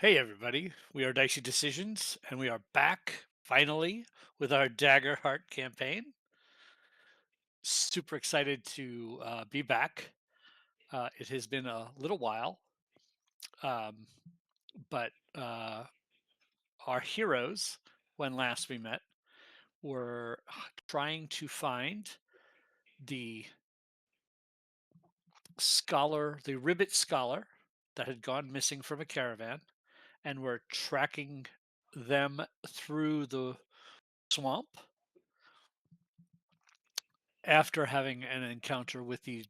Hey everybody, we are Dicey Decisions, and we are back finally with our Daggerheart campaign. Super excited to be back. It has been a little while, um, but our heroes, when last we met, were trying to find the the ribbit scholar that had gone missing from a caravan, and were tracking them through the swamp after having an encounter with the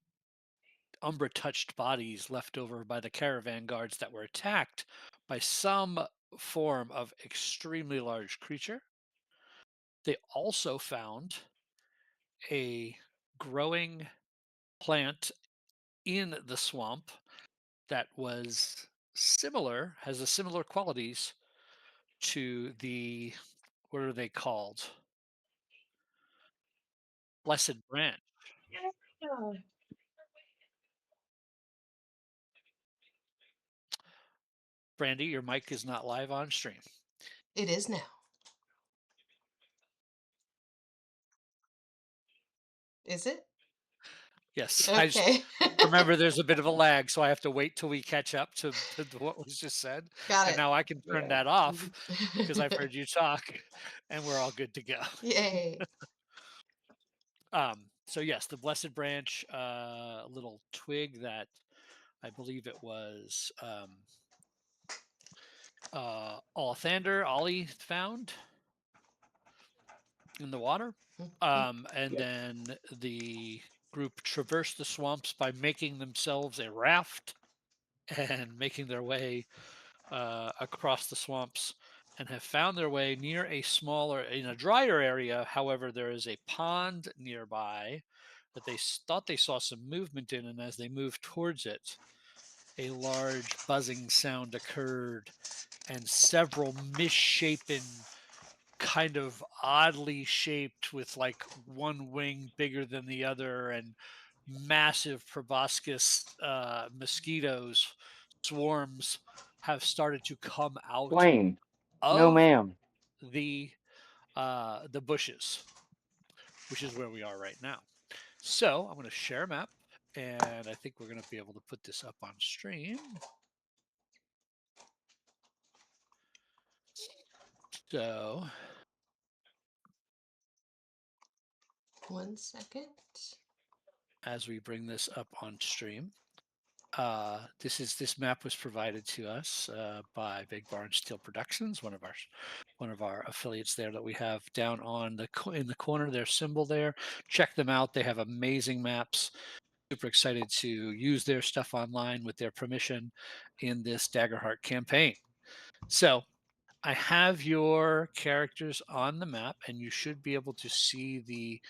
umbra touched bodies left over by the caravan guards that were attacked by some form of extremely large creature. They also found a growing plant in the swamp that has a similar qualities to the, what are they called? Blessed branch. Yeah. Brandy, your mic is not live on stream. It is now. Is it? Yes, I just Okay. remember there's a bit of a lag, so I have to wait till we catch up to what was just said, Got and it. now I can turn Yeah. that off because I've heard you talk, and we're all good to go. Yay. So yes, the blessed branch, little twig that I believe it was Ollie found in the water, Mhm. and Yep. then the group traversed the swamps by making themselves a raft and making their way across the swamps and have found their way near in a drier area. However, there is a pond nearby that thought they saw some movement in, and as they moved towards it, a large buzzing sound occurred, and several misshapen, kind of oddly shaped, with like one wing bigger than the other, and massive proboscis mosquitoes swarms have started to come out Plain. No, of ma'am. the bushes, which is where we are right now. So I'm going to share a map, and I think we're going to be able to put this up on stream. So 1 second. as we bring this up on stream, this map was provided to us by Big Barn Steel Productions, one of our affiliates there that we have down on in the corner. Their symbol there. Check them out. They have amazing maps. Super excited to use their stuff online with their permission in this Daggerheart campaign. So I have your characters on the map, and you should be able to see the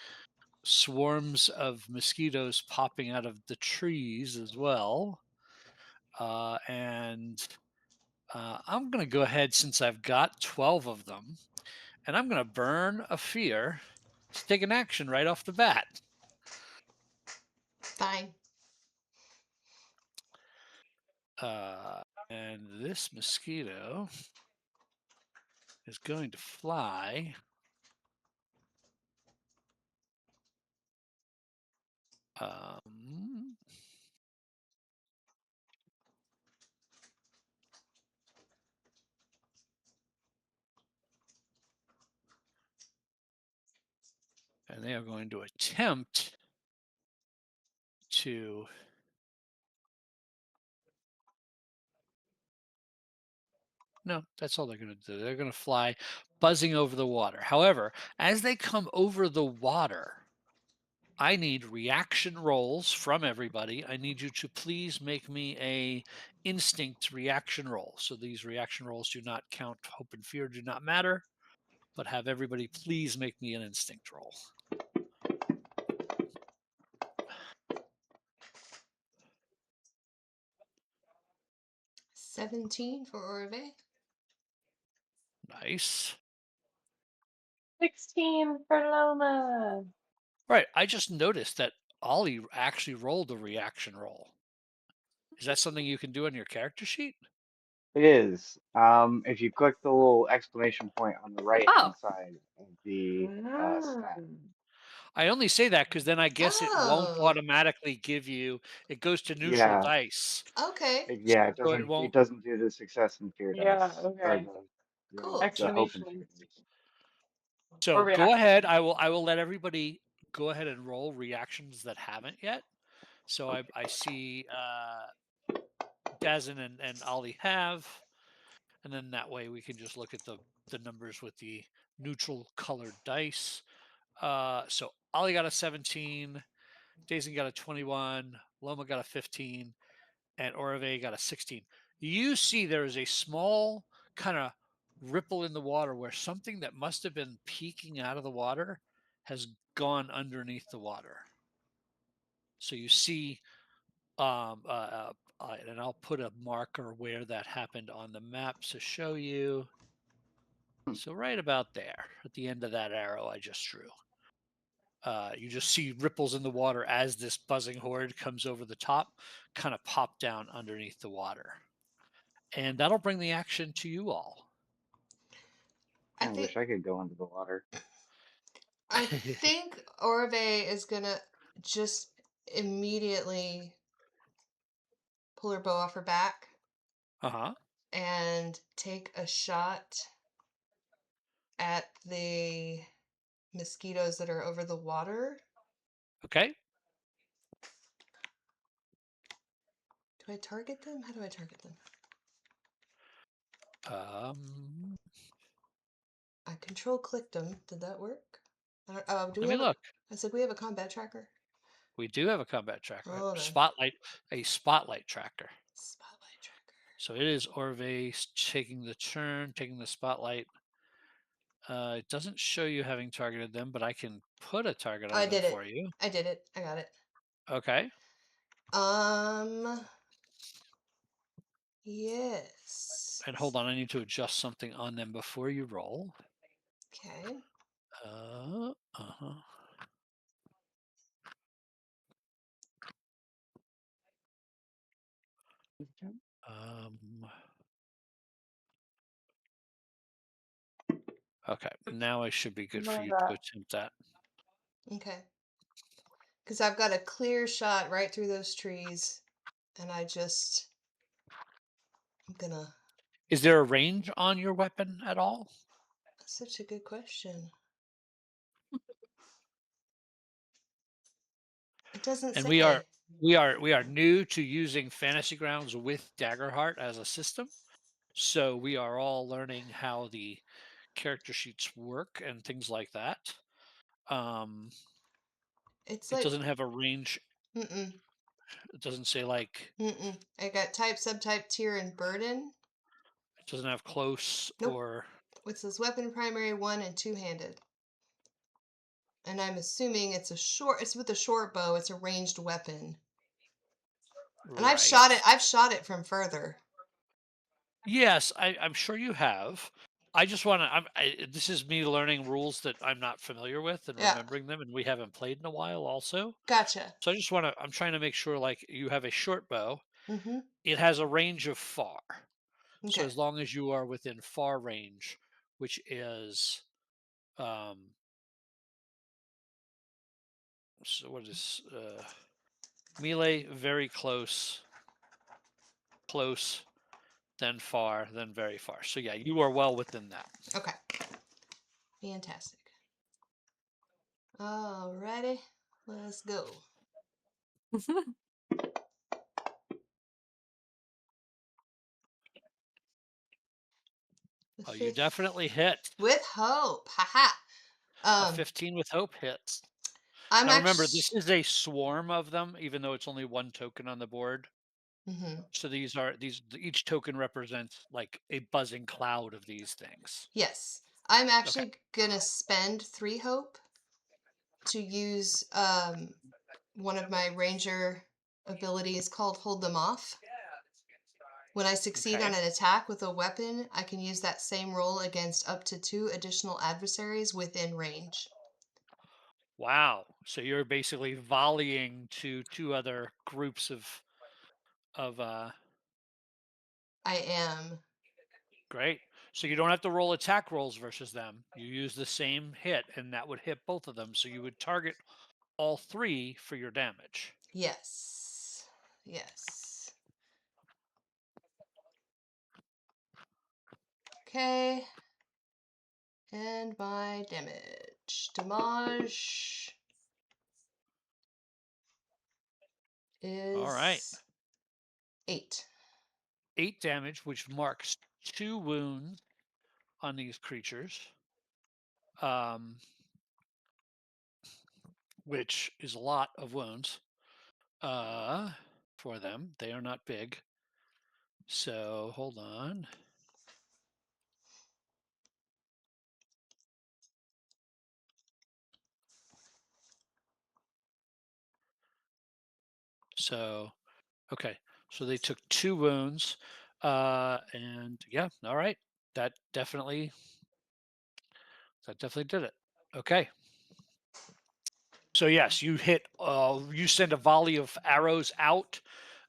swarms of mosquitoes popping out of the trees as well. And I'm going to go ahead, since I've got 12 of them, and I'm going to burn a fear to take an action right off the bat. Fine. And this mosquito is going to fly. Um, and they are going to attempt to. No, that's all they're going to do. They're going to fly buzzing over the water. However, as they come over the water, I need reaction rolls from everybody. I need you to please make me a instinct reaction roll. So these reaction rolls do not count. Hope and fear do not matter, but have everybody please make me an instinct roll. 17 for Orve. Nice. 16 for Loma. Right. I just noticed that Ollie actually rolled a reaction roll. Is that something you can do on your character sheet? It is. If you click the little exclamation point on the right Oh. hand side of the stat. Mm. I only say that because then I guess it won't Oh, automatically give you. It goes to neutral Yeah, dice, okay. yeah. It so it doesn't. It won't. doesn't do the success and fear Yeah, dice or okay. the Cool. hope and fear Exclamation dice. or So go ahead. reaction. I will let everybody go ahead and roll reactions that haven't yet. So Okay. I see Dazin and Ollie have, and then that way we can just look at the numbers with the neutral colored dice. So Ollie got a 17, Dazin got a 21, Loma got a 15, and Orave got a 16. You see there is a small kind of ripple in the water where something that must have been peeking out of the water has gone underneath the water. So you see, and I'll put a marker where that happened on the map to show you. Hmm. So right about there, at the end of that arrow I just drew. You just see ripples in the water as this buzzing horde comes over the top, kind of pop down underneath the water. And that'll bring the action to you all. I I think wish I could go under the water. I think Orve is gonna just immediately pull her bow off her back Uh-huh. and take a shot at the mosquitoes that are over the water. Okay. Do I target them? How do I target them? Um, I control clicked them. Did that work? I don't, do we Let me have a? look. I said we have a combat tracker. We do have a combat tracker, Hold on. a spotlight tracker. Spotlight tracker. So it is Orve taking the turn, taking the spotlight. It doesn't show you having targeted them, but I can put a target Oh, I on them did it. for you. I did it. I got it. Okay. Um. Yes. And hold on, I need to adjust something on them before you roll. Okay. Uh-huh. Um, okay. Now I should be good for Love you to that. attempt that. Okay. Because I've got a clear shot right through those trees, and I'm gonna. Is there a range on your weapon at all? That's such a good question. It doesn't And we are say. we are new to using Fantasy Grounds with Daggerheart as a system. So we are all learning how the character sheets work and things like that. Um, It's it like doesn't have a range. mm-mm, It doesn't say like mm-mm. I got type, subtype, tier, and burden. it doesn't have close Nope. or It says weapon primary, one and two-handed. And I'm assuming it's with a short bow, it's a ranged weapon. And right. I've shot it from further. Yes, I'm sure you have. I just want to. This is me learning rules that I'm not familiar with and Yeah, remembering them, and we haven't played in a while, also. gotcha. So I just want to. I'm trying to make sure, like, you have a short bow. Mm-hmm. It has a range of far. So Okay. as long as you are within far range, which is, um, so what is melee? Very close, close, then far, then very far. So yeah, you are well within that. Okay. Fantastic. Alrighty, let's go. The Oh, you fifth definitely hit. with hope. Haha. A Um, 15 with hope hits. I'm Now remember, actually. this is a swarm of them, even though it's only one token on the board. Mm-hmm. So each token represents like a buzzing cloud of these things. Yes, I'm Okay. actually gonna spend three hope to use one of my ranger abilities called Hold Them Off. When I succeed on Okay. an attack with a weapon, I can use that same roll against up to two additional adversaries within range. Wow. So you're basically volleying to two other groups of I am. Great. So you don't have to roll attack rolls versus them. You use the same hit, and that would hit both of them. So you would target all 3 for your damage. Yes. Yes. Okay. And my damage. Damage All right. is 8. 8 damage, which marks 2 wounds on these creatures, um, which is a lot of wounds for them. They are not big. So hold on. So, okay. So they took 2 wounds. And yeah, all right. That definitely did it. Okay. So yes, you hit. You send a volley of arrows out,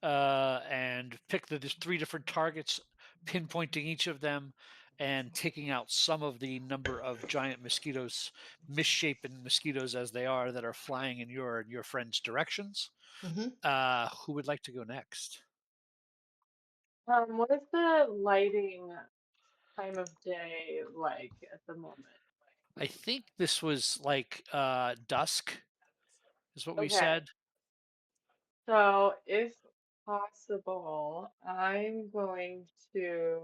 and pick the 3 different targets, pinpointing each of them, and taking out some of the number of giant mosquitoes, misshapen mosquitoes as they are, that are flying in your friend's directions. Mm-hmm. Who would like to go next? What is the lighting time of day like at the moment? I think this was like dusk, is what we Okay, said. so if possible, I'm going to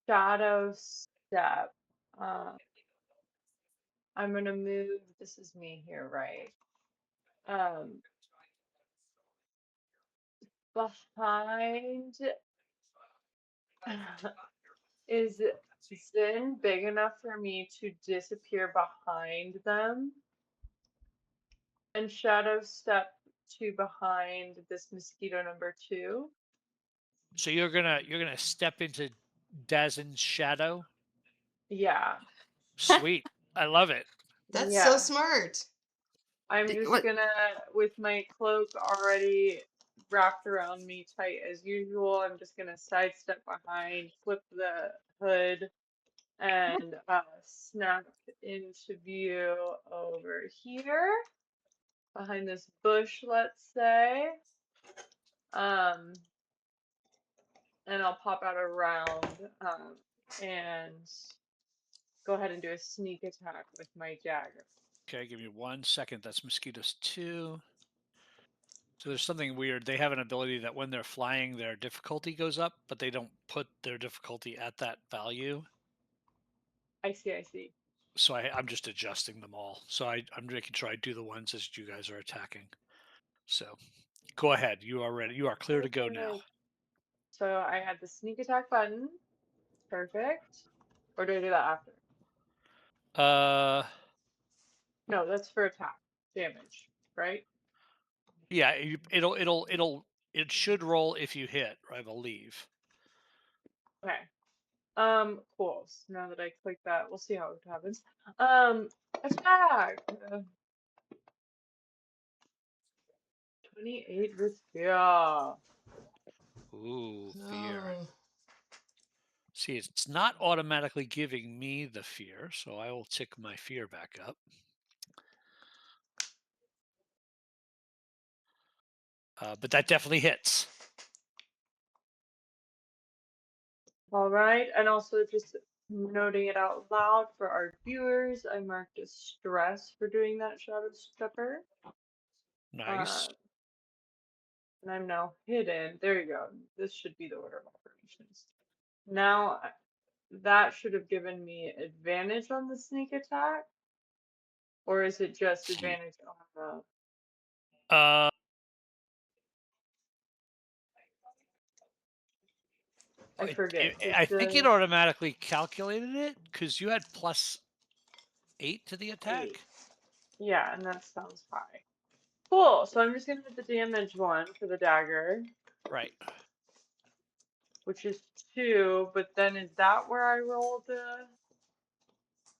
shadow step. Um, I'm gonna move. This is me here, right? Um, behind is Zin big enough for me to disappear behind them and shadow step to behind this mosquito number 2? So you're gonna step into Dazin's shadow. Yeah, Sweet. I love it. That's so yeah. smart. I'm just What? gonna, with my cloak already wrapped around me tight as usual, I'm just gonna sidestep behind, flip the hood, and snap into view over here behind this bush, let's say. Um, and I'll pop out around and go ahead and do a sneak attack with my dagger. Okay, give me 1 second. That's mosquitoes 2. So there's something weird. They have an ability that when they're flying, their difficulty goes up, but they don't put their difficulty at that value. I see, I see. So I'm just adjusting them all. So I'm making sure I do the ones as you guys are attacking. So go ahead. You are ready. You are clear to go now. Perfect. So I had the sneak attack button. Perfect. Or do I do that after? Uh, No, that's for attack damage, right? yeah. It should roll if you hit, I believe. Okay. Cool. So now that I click that, we'll see how it happens. Attack. 28 with fear. Ooh, fear. Oh. See, it's not automatically giving me the fear, so I will tick my fear back up. But that definitely hits. All right, and also just noting it out loud for our viewers, I marked a stress for doing that shadow stepper. Nice. And I'm now hidden. There you go. This should be the order of operations. Now that should have given me advantage on the sneak attack, or is it just advantage on the? Uh, I forget. I It think it does automatically calculated it because you had +8 to the 8. attack. Yeah, and that sounds high. Cool. So I'm just gonna hit the damage one for the dagger, Right. which is 2. But then is that where I roll the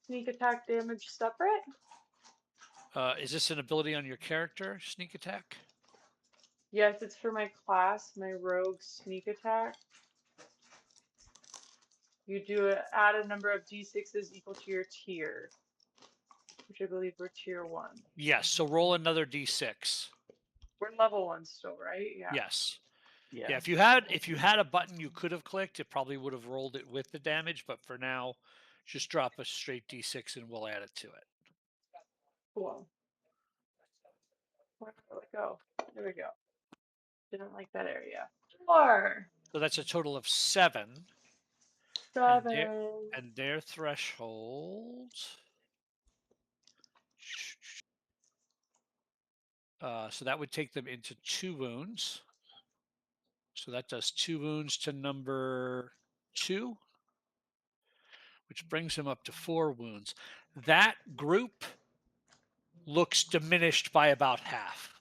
sneak attack damage separate? Is this an ability on your character, sneak attack? Yes, it's for my class, my rogue sneak attack. You do add a number of d6s equal to your tier, which I believe we're tier 1. Yes. So roll another d6. We're level 1 still, right? Yeah. Yes. Yeah. Yeah. If you had a button you could have clicked, it probably would have rolled it with the damage. But for now, just drop a straight d6 and we'll add it to it. Cool. Where did it go? There we go. Didn't like that area. 4. So that's a total of 7. 7. And their threshold. So that would take them into 2 wounds. So that does 2 wounds to number 2, which brings him up to 4 wounds. That group looks diminished by about half.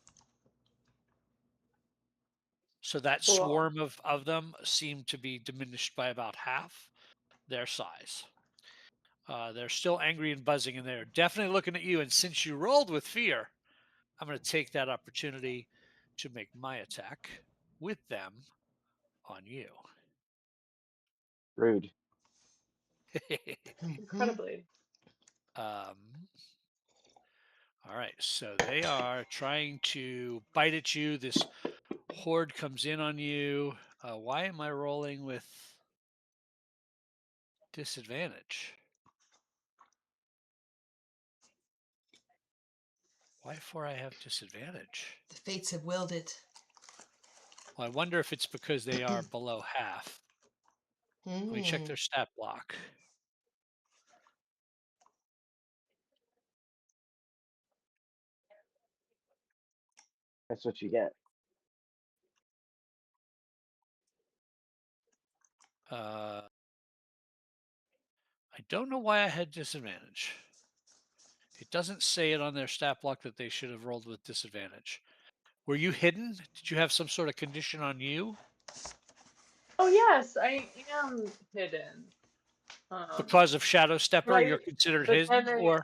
So that Cool. swarm of them seem to be diminished by about half their size. They're still angry and buzzing, and they're definitely looking at you. And since you rolled with fear, I'm going to take that opportunity to make my attack with them on you. Rude. Incredibly. All right, so they are trying to bite at you. This horde comes in on you. Why am I rolling with disadvantage? Why for I have disadvantage? The fates have willed it. Well, I wonder if it's because they are below half. Let me check their stat block. That's what you get. I don't know why I had disadvantage. It doesn't say it on their stat block that they should have rolled with disadvantage. Were you hidden? Did you have some sort of condition on you? Oh yes, I am hidden. Because of Shadow Stepper, you're Right. considered But then hidden, or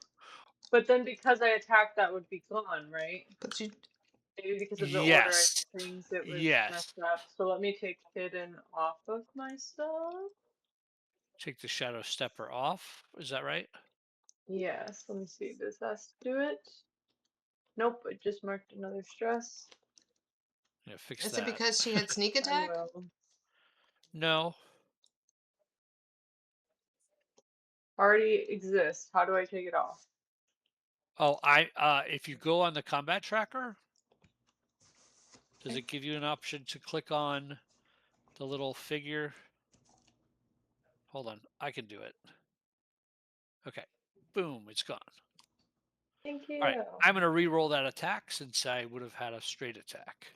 but then because I attacked, that would be gone, right? But you, Maybe because of the order I yes, did things, it was yes. messed up. So let me take hidden off of my stuff. Take the Shadow Stepper off. Is that right? Yes, let me see. Does that do it? Nope, it just marked another stress. Yeah, fix is it that. because she had sneak I attack? will. No. Already exists. How do I take it off? Oh, if you go on the combat tracker, does it give you an option to click on the little figure? Hold on, I can do it. Okay, boom, it's gone. Thank All right, you. I'm going to re-roll that attack since I would have had a straight attack.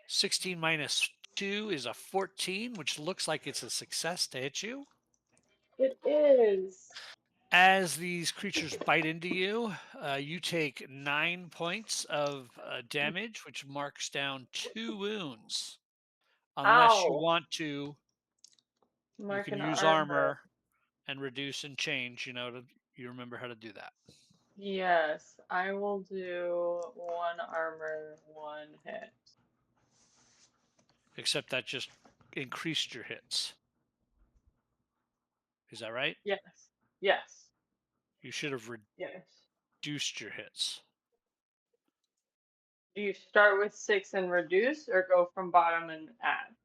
16 minus 2 is a 14, which looks like it's a success to hit you. It is. As these creatures bite into you, you take 9 points of damage, which marks down 2 wounds. Unless you Ow. want to, you Mark can an use armor. armor and reduce and change. You remember how to do that. Yes, I will do 1 armor, 1 hit. Except that just increased your hits. Is that right? Yes. Yes. You should have Yes. reduced your hits. Do you start with 6 and reduce or go from bottom and add?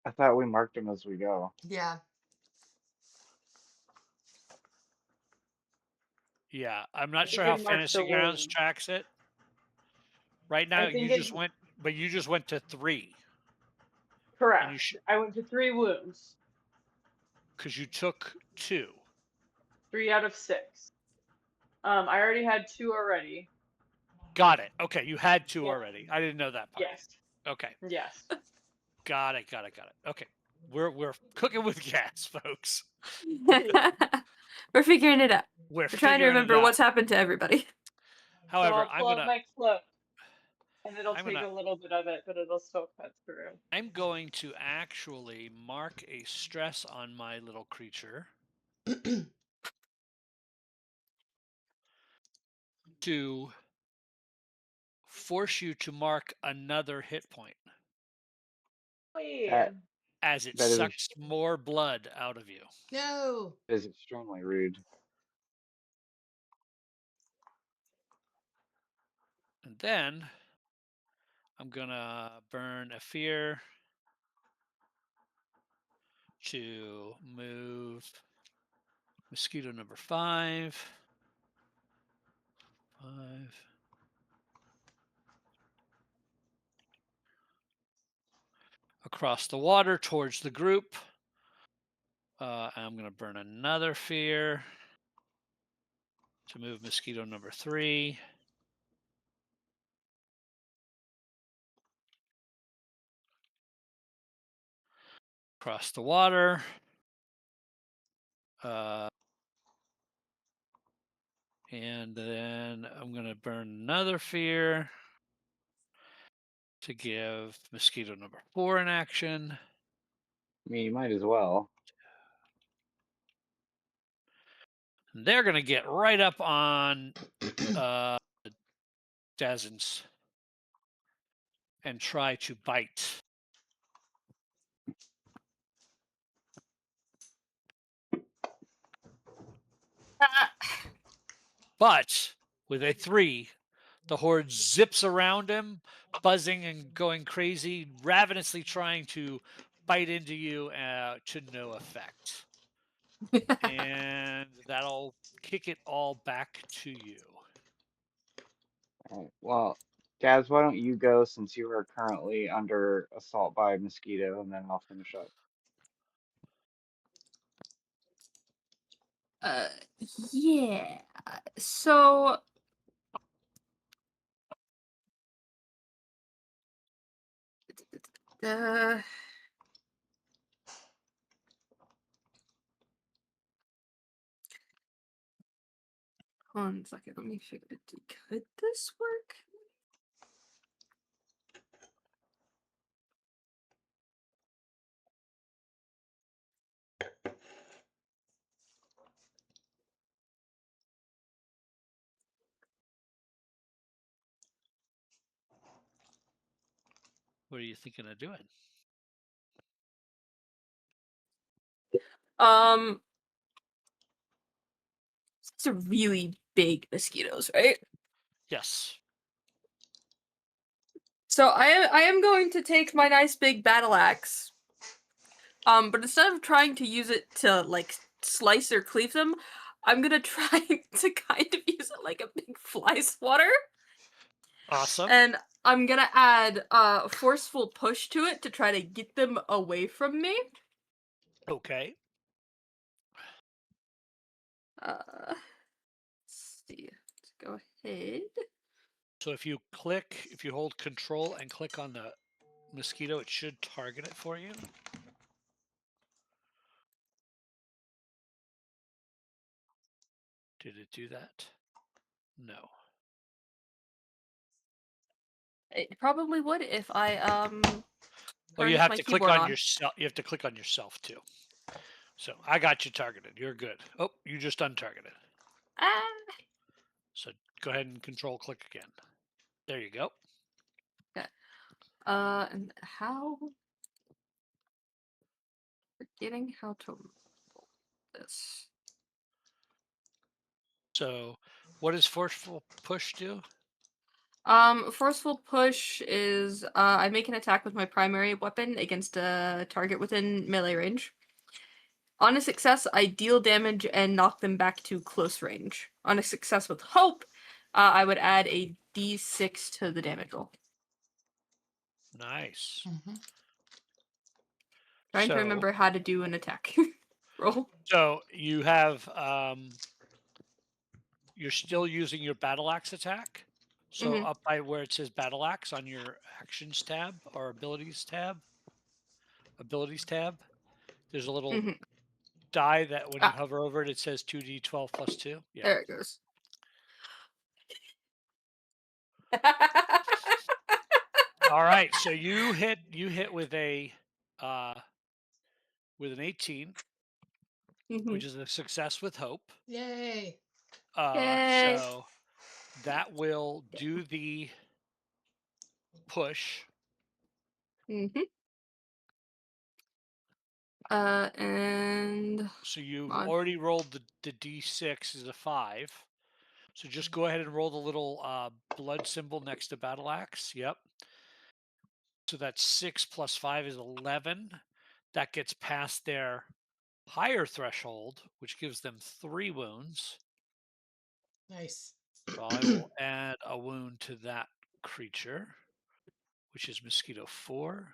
I thought we marked them as we go. Yeah. Yeah, I'm I not sure think how it marks the Fantasy Grounds wound. tracks it. Right now, I think it you just went to 3, and you correct. should I went to 3 wounds. because you took 2. 3 out of 6. I already had 2 already. Got it. Okay, you had 2 Yeah. already. I didn't know that part. Yes. Okay, Yes. got it. Okay, we're cooking with gas, folks. We're figuring it out. We're We're trying to figuring it remember out. what's happened to everybody. So However, I'll pull out my cloak, and it'll I'm take gonna a little bit of it, but it'll still cut through. I'm going to actually mark a stress on my little creature. to force you to mark another hit point Wait. as it That is sucks more blood out of you. No. extremely rude. And then I'm gonna burn a fear to move mosquito number 5. 5. Across the water towards the group. I'm going to burn another fear to move mosquito number 3. Across the water. And then I'm going to burn another fear to give mosquito number 4 an action. I mean, you might as well. And they're going to get right up on Dazens and try to bite. But with a 3, the horde zips around him, buzzing and going crazy, ravenously trying to bite into you to no effect. And that'll kick it all back to you. All right. Well, Gaz, why don't you go since you are currently under assault by a mosquito, and then I'll finish up. Uh, yeah. So. Uh, 1 second. Let me figure it. Could this work? What are you thinking of doing? These are really big mosquitoes, right? Yes. So I am going to take my nice big battle axe. But instead of trying to use it to like slice or cleave them, I'm gonna try to kind of use it like a big fly swatter. Awesome. And I'm gonna add forceful push to it to try to get them away from me. Okay. Let's see. Let's go ahead. So if you hold control and click on the mosquito, it should target it for you. Did it do that? No. It probably would if I Well, you turned have my to click keyboard on on. yourself. You have to click on yourself too. So I got you targeted. You're good. Oh, you just untargeted. Ah. So go ahead and control click again. There you go. Okay. And how? Forgetting how to roll this. So what does forceful push do? Forceful push is I make an attack with my primary weapon against a target within melee range. On a success, I deal damage and knock them back to close range. On a success with hope, I would add a d6 to the damage roll. Nice. Mm-hmm. Trying to So remember how to do an attack roll. so you have you're still using your battle axe attack. So Mhm. up by where it says battle axe on your actions tab or abilities tab, there's a little Mhm. die that when you Ah, hover over it, it says 2d12 plus 2. Yeah. there it goes. All right. So you hit with with an 18, Mhm. which is a success with hope. Yay. Yay. So that will do the push. Mm-hmm. And So you've on. already rolled the d6 is a 5. So just go ahead and roll the little blood symbol next to battle axe. Yep. So that's 6 plus 5 is 11. That gets past their higher threshold, which gives them 3 wounds. Nice. So I will add a wound to that creature, which is mosquito 4.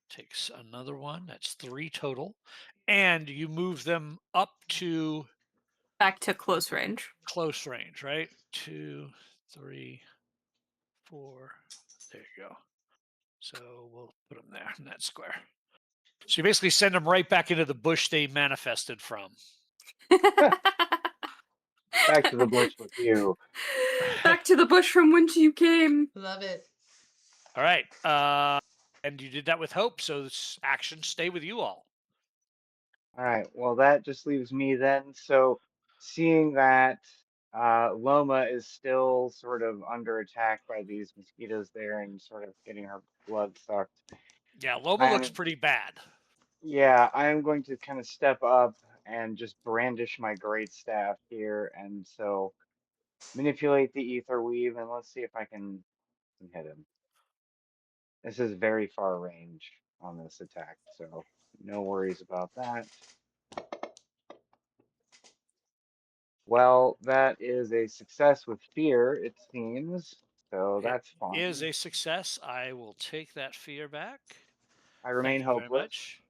Takes another one. That's 3 total. And you move them up to Back to close range. close range, right? 2, 3, 4. There you go. So we'll put them there in that square. So you basically send them right back into the bush they manifested from. Back to the bush with you. Back to the bush from whence you came. Love it. All right. And you did that with hope, so this actions stay with you all. All right. Well, that just leaves me then. So, seeing that Loma is still sort of under attack by these mosquitoes there and sort of getting her blood sucked, Yeah, Loma looks I'm pretty bad. yeah, I am going to kind of step up and just brandish my great staff here, and so manipulate the ether weave, and let's see if I can hit him. This is very far range on this attack, so no worries about that. Well, that is a success with fear, it seems. So It that's is fine. a success. I will take that fear back. I remain Thank you very hopeless. much.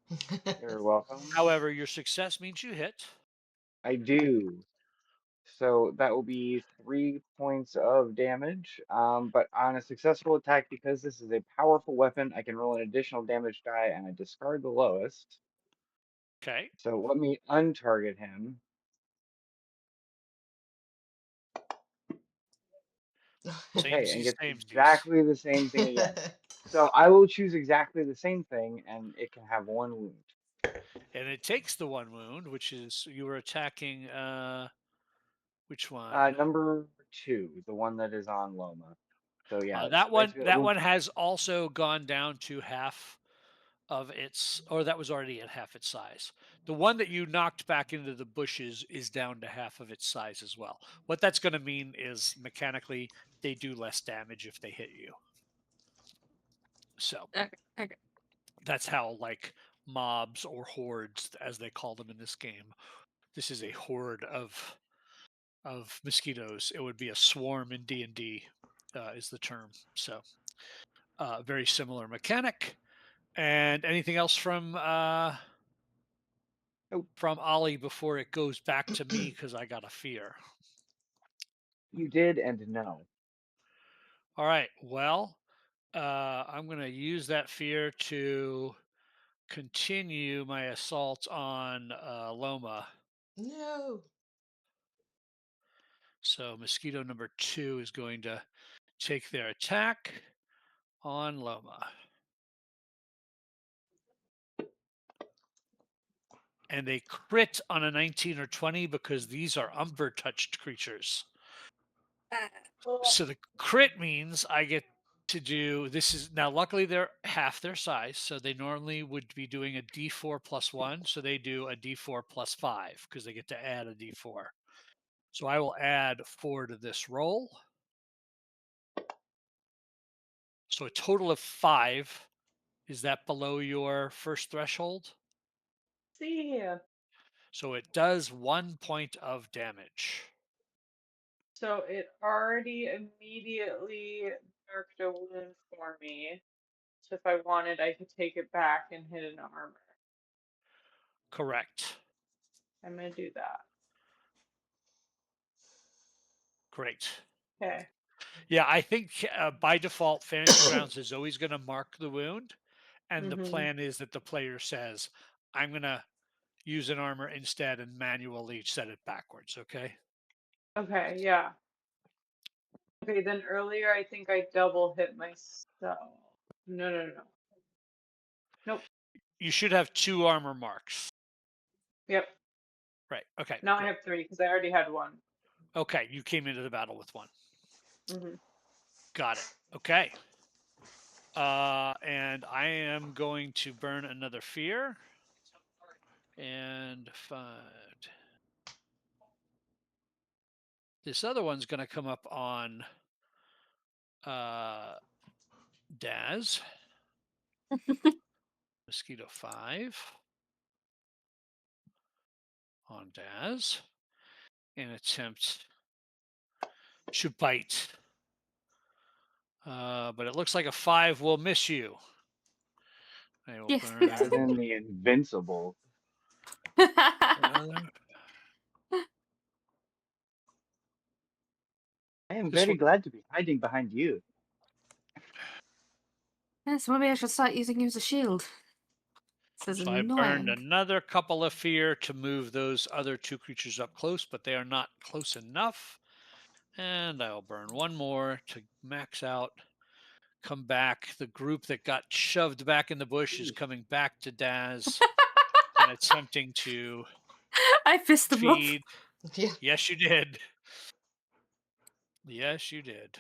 You're welcome. However, your success means you hit. I do. So that will be 3 points of damage. But on a successful attack, because this is a powerful weapon, I can roll an additional damage die and I discard the lowest. Okay. So let me untarget him. Okay, and Samesies, gets samesies. exactly the same thing again. So I will choose exactly the same thing, and it can have 1 wound. And it takes the 1 wound, which is you were attacking which one? Number 2, the one that is on Loma. So yeah, it's That one basically a that wound. one has also gone down to half of its, or that was already at half its size. The one that you knocked back into the bushes is down to half of its size as well. What that's going to mean is mechanically they do less damage if they hit you. So Okay. Okay. that's how, like, mobs or hordes, as they call them in this game. This is a horde of mosquitoes. It would be a swarm in D&D, is the term. So very similar mechanic. And anything else Oh, from Ollie before it goes back to me because I got a fear. you did and no. All right. Well, I'm going to use that fear to continue my assault on Loma. No. So mosquito number 2 is going to take their attack on Loma. And they crit on a 19 or 20 because these are umber touched creatures. So the crit means I get to do this is now luckily they're half their size, so they normally would be doing a d4 plus 1, so they do a d4 plus 5 because they get to add a d4. So I will add 4 to this roll. So a total of 5. Is that below your first threshold? See. So it does 1 point of damage. So it already immediately marked a wound for me. So if I wanted, I could take it back and hit an armor. Correct. I'm gonna do that. Great. Okay. Yeah, I think by default, Fantasy Grounds is always going to mark the wound. And the Mhm. plan is that the player says, I'm going to use an armor instead and manually set it backwards. Okay. Okay, yeah. Okay, then earlier I think I double hit myself. No, no, no. Nope. You should have 2 armor marks. Yep. Right. Okay. Now I Great. have 3 because I already had 1. Okay. You came into the battle with 1. Hmm. Got it. Okay. And I am going to burn another fear. And find. This other one's going to come up on Daz. Mosquito 5 on Daz. And attempt to bite. But it looks like a 5 will miss you. I will Yes. burn As in the invincible. another. I am This very one. glad to be hiding behind you. Yes, maybe I should start using you as a shield. This is So I burned annoying. another couple of fear to move those other 2 creatures up close, but they are not close enough. And I'll burn one more to max out. Come back. The group that got shoved back in the bush is Ooh, coming back to Daz and attempting to I pissed them off. feed. Yeah. Yes, you did. Yes, you did.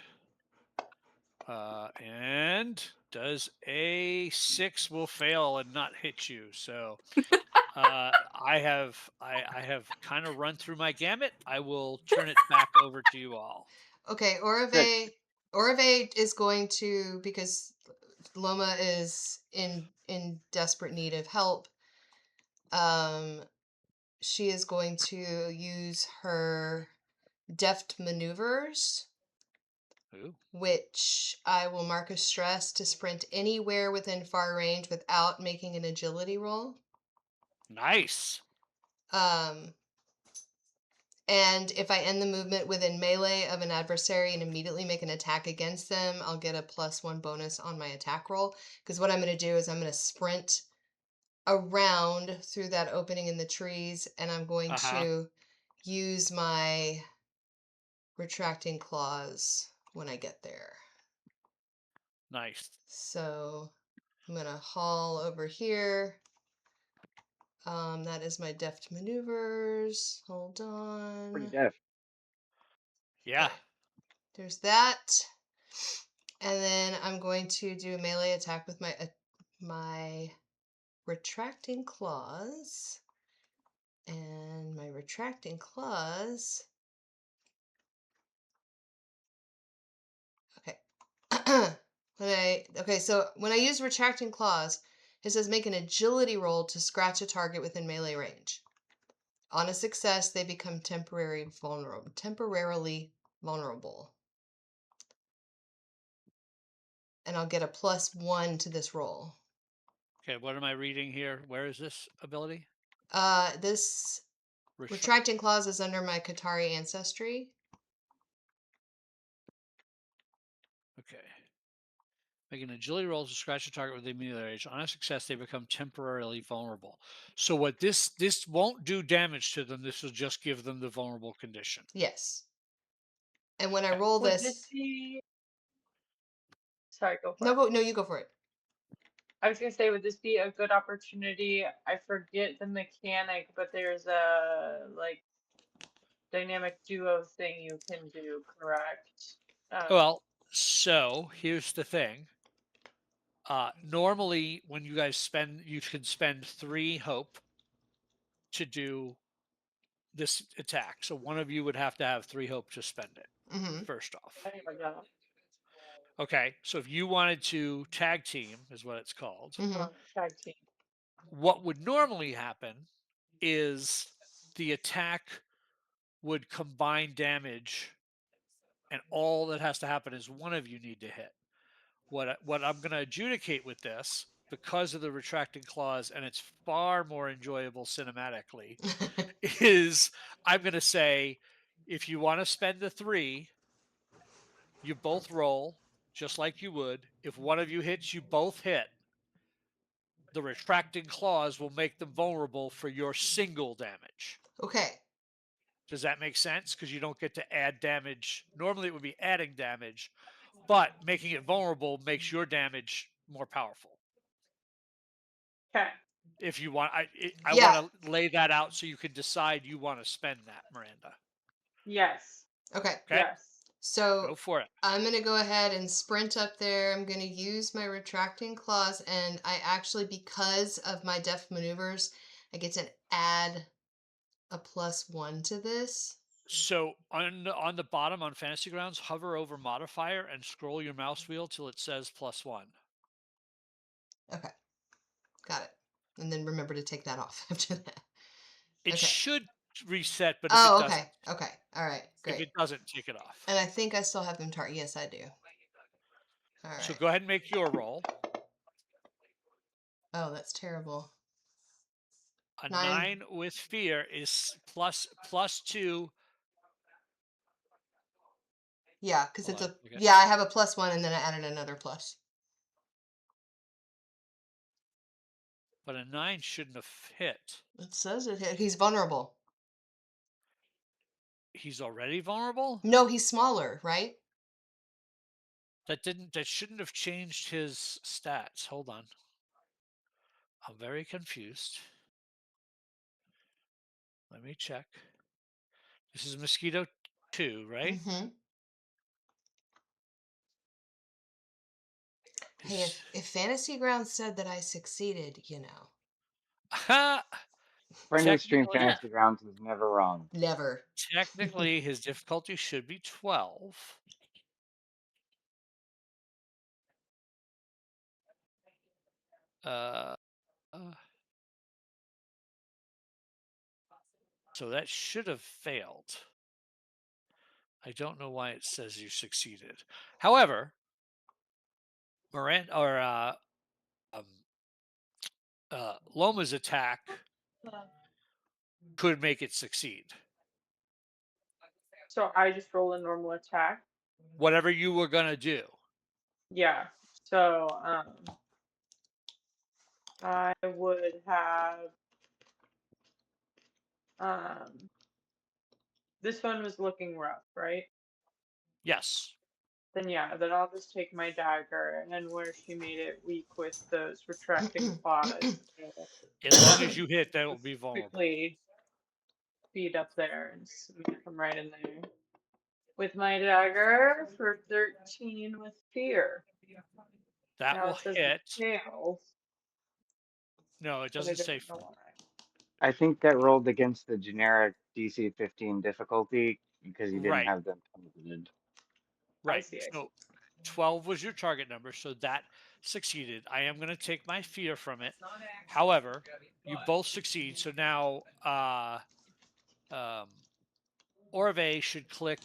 And does a 6 will fail and not hit you. So I have kind of run through my gamut. I will turn it back over to you all. Okay, good. Orave is going to, because Loma is in desperate need of help. She is going to use her deft maneuvers, Ooh, which I will mark a stress to sprint anywhere within far range without making an agility roll. nice. Um, and if I end the movement within melee of an adversary and immediately make an attack against them, I'll get a +1 bonus on my attack roll. Because what I'm going to do is I'm going to sprint around through that opening in the trees, and I'm going Uh-huh. to use my retracting claws when I get there. Nice. So I'm going to haul over here. That is my deft maneuvers. Hold Pretty on. deft. Yeah. Okay, there's that. And then I'm going to do a melee attack with my retracting claws. And my retracting claws. Okay. So when I use retracting claws, it says make an agility roll to scratch a target within melee range. On a success, they become temporarily vulnerable. And I'll get a +1 to this roll. Okay, what am I reading here? Where is this ability? This Retra- retracting claws is under my Qatari ancestry. okay. Make an agility roll to scratch a target with the immediate range. On a success, they become temporarily vulnerable. So what this won't do damage to them. This will just give them the vulnerable condition. Yes. And when I Okay. roll Would this this, be? Sorry, go for no, it. no, you go for it. I was gonna say, would this be a good opportunity? I forget the mechanic, but there's a like dynamic duo thing you can do, correct? Well, so here's the thing. Normally, when you guys spend, you can spend 3 hope to do this attack. So one of you would have to have 3 hope to spend it. Mm-hmm. First off. There we go. Okay, so if you wanted to tag team, is what it's called. Mm-hmm. Tag team. What would normally happen is the attack would combine damage, and all that has to happen is one of you need to hit. What I'm going to adjudicate with this, because of the retracting clause, and it's far more enjoyable cinematically, is I'm going to say, if you want to spend the 3, you both roll just like you would. If one of you hits, you both hit. The retracting clause will make them vulnerable for your single damage. Okay. Does that make sense? Because you don't get to add damage. Normally it would be adding damage, but making it vulnerable makes your damage more powerful. Okay. If you want, I Yeah. want to lay that out so you can decide you want to spend that, Miranda. Yes. Okay. Okay. Yes. So Go for it. I'm going to go ahead and sprint up there. I'm going to use my retracting claws, and I actually, because of my deft maneuvers, I get to add a +1 to this. So on the bottom on Fantasy Grounds, hover over modifier and scroll your mouse wheel till it says +1. Okay, got it. And then remember to take that off after that. It Okay. should reset, but Oh, okay. Okay. All right. if Great. it doesn't, take it off. And I think I still have them target. Yes, I do. All So right. go ahead and make your roll. Oh, that's terrible. A 9. 9 with fear is +2. Yeah, because Hold it's on. a. Okay. Yeah, I have a +1, and then I added another plus. But a 9 shouldn't have hit. It says it hit. He's vulnerable. He's already vulnerable? No, he's smaller, right? That shouldn't have changed his stats. Hold on. I'm very confused. Let me check. This is Mosquito 2, right? Mm-hmm. Hey, His if Fantasy Grounds said that I succeeded, you know. Friend of the stream, technically, Yeah. Fantasy Grounds is never wrong. Never. technically his difficulty should be 12. Uh, uh, so that should have failed. I don't know why it says you succeeded. However, um, Loma's attack could make it succeed. So I just roll a normal attack. Whatever you were gonna do. Yeah. So I would have this one was looking rough, right? Yes. Then yeah, then I'll just take my dagger and where she made it weak with those retracting claws, As long as you hit, that will just be vulnerable. quickly feed up there and smack him right in there with my dagger for 13 with fear. That Now will it says it hit. fails, No, it but I doesn't say. don't know why. I think that rolled against the generic DC 15 difficulty because you didn't Right. have them targeted. I Right. see, I see. So 12 was your target number, so that succeeded. I am going to take my fear from it. However, you both succeed. So now um, Orve should click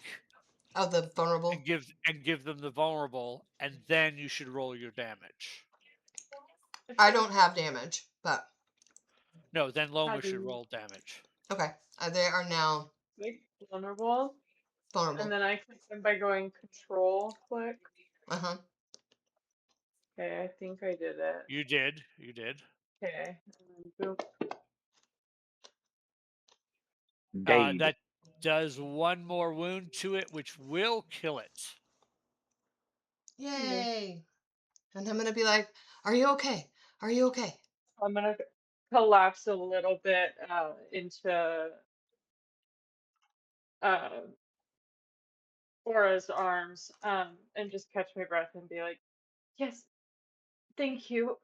Oh, the vulnerable. and give them the vulnerable, and then you should roll your damage. I don't have damage, but No, then How Loma do should you roll damage. okay. They are now make vulnerable? vulnerable. And then I click them by going control click. Uh-huh. Okay, I think I did it. You did. You did. Okay. And then boom. Dade. That does one more wound to it, which will kill it. Yay. And I'm going to be like, are you okay? Are you okay? I'm gonna collapse a little bit into uh, Aura's arms and just catch my breath and be like, yes, thank you.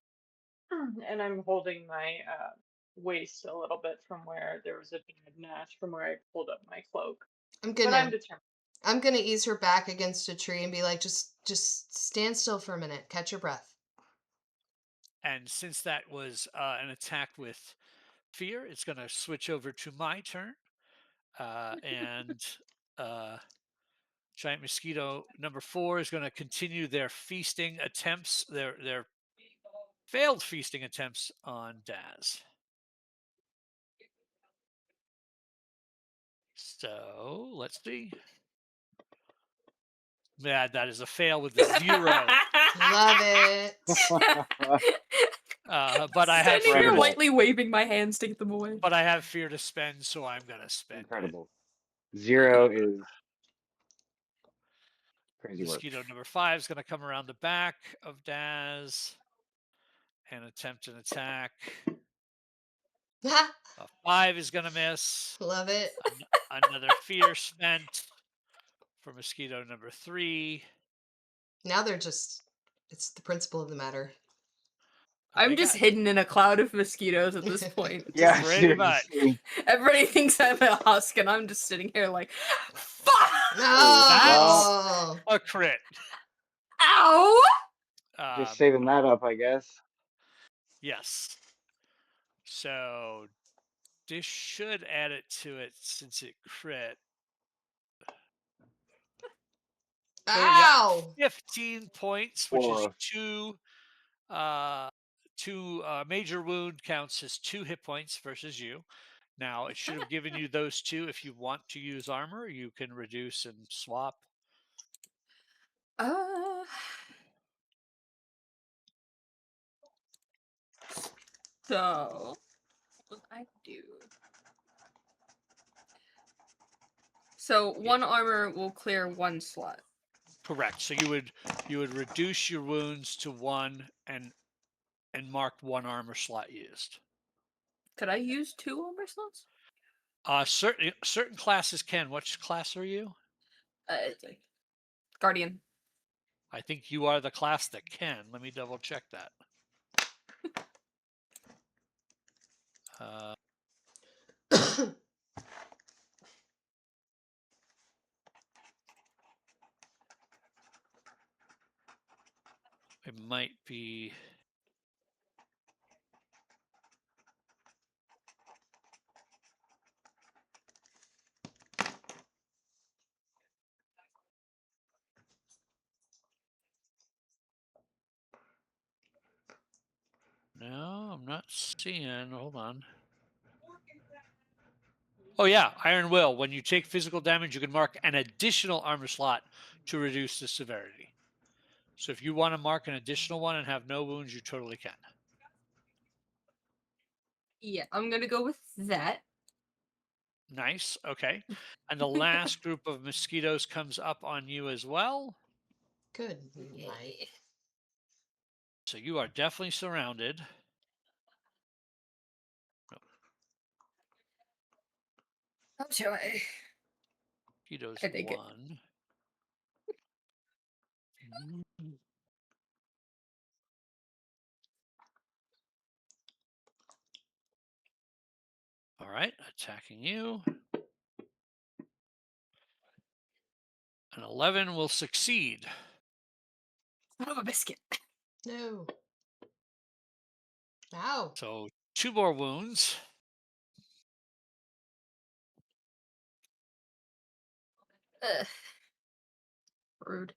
And I'm holding my waist a little bit from where there was a bad notch from where I pulled up my cloak. I'm But I'm gonna determined. I'm gonna ease her back against a tree and be like, just stand still for a minute, catch your breath. And since that was an attack with fear, it's going to switch over to my turn. And Giant Mosquito number 4 is going to continue their feasting attempts, their failed feasting attempts on Daz. So let's see. Yeah, that is a fail with a 0. Love it. But I have Standing fear. here Incredible. lightly waving my hands to get them away. But I have fear to spend, so I'm going to spend it. Incredible. 0 is crazy work. Mosquito number 5 is going to come around the back of Daz and attempt an attack. A 5 is going to miss. Love it. Another fear spent for mosquito number 3. Now they're just, it's the principle of the matter. I'm They just got hidden in a cloud of mosquitoes at this point. Yeah, pretty much. seriously. Everybody thinks I'm a husk, and I'm just sitting here like, fuck! No! a crit. Ow! Just Um, saving that up, I guess. yes. So this should add it to it since it crit. So yeah, Ow! 15 points, which is Or 2 major wound counts as 2 hit points versus you. Now it should have given you those 2. If you want to use armor, you can reduce and swap. So what I do? So one armor will clear 1 slot. Correct. So you would reduce your wounds to 1 and mark 1 armor slot used. Could I use 2 armor slots? Certain classes can. Which class are you? Guardian. I think you are the class that can. Let me double check that. It might be. No, I'm not seeing. Hold on. Oh yeah, Iron Will. When you take physical damage, you can mark an additional armor slot to reduce the severity. So if you want to mark an additional one and have no wounds, you totally can. Yeah, I'm gonna go with that. Nice. Okay. And the last group of mosquitoes comes up on you as well. Good night. So you are definitely surrounded. How shall I? Mosquitoes I think it. 1. All right, attacking you. An 11 will succeed. Son of a biscuit. No. Ow. So 2 more wounds. Ugh. Rude.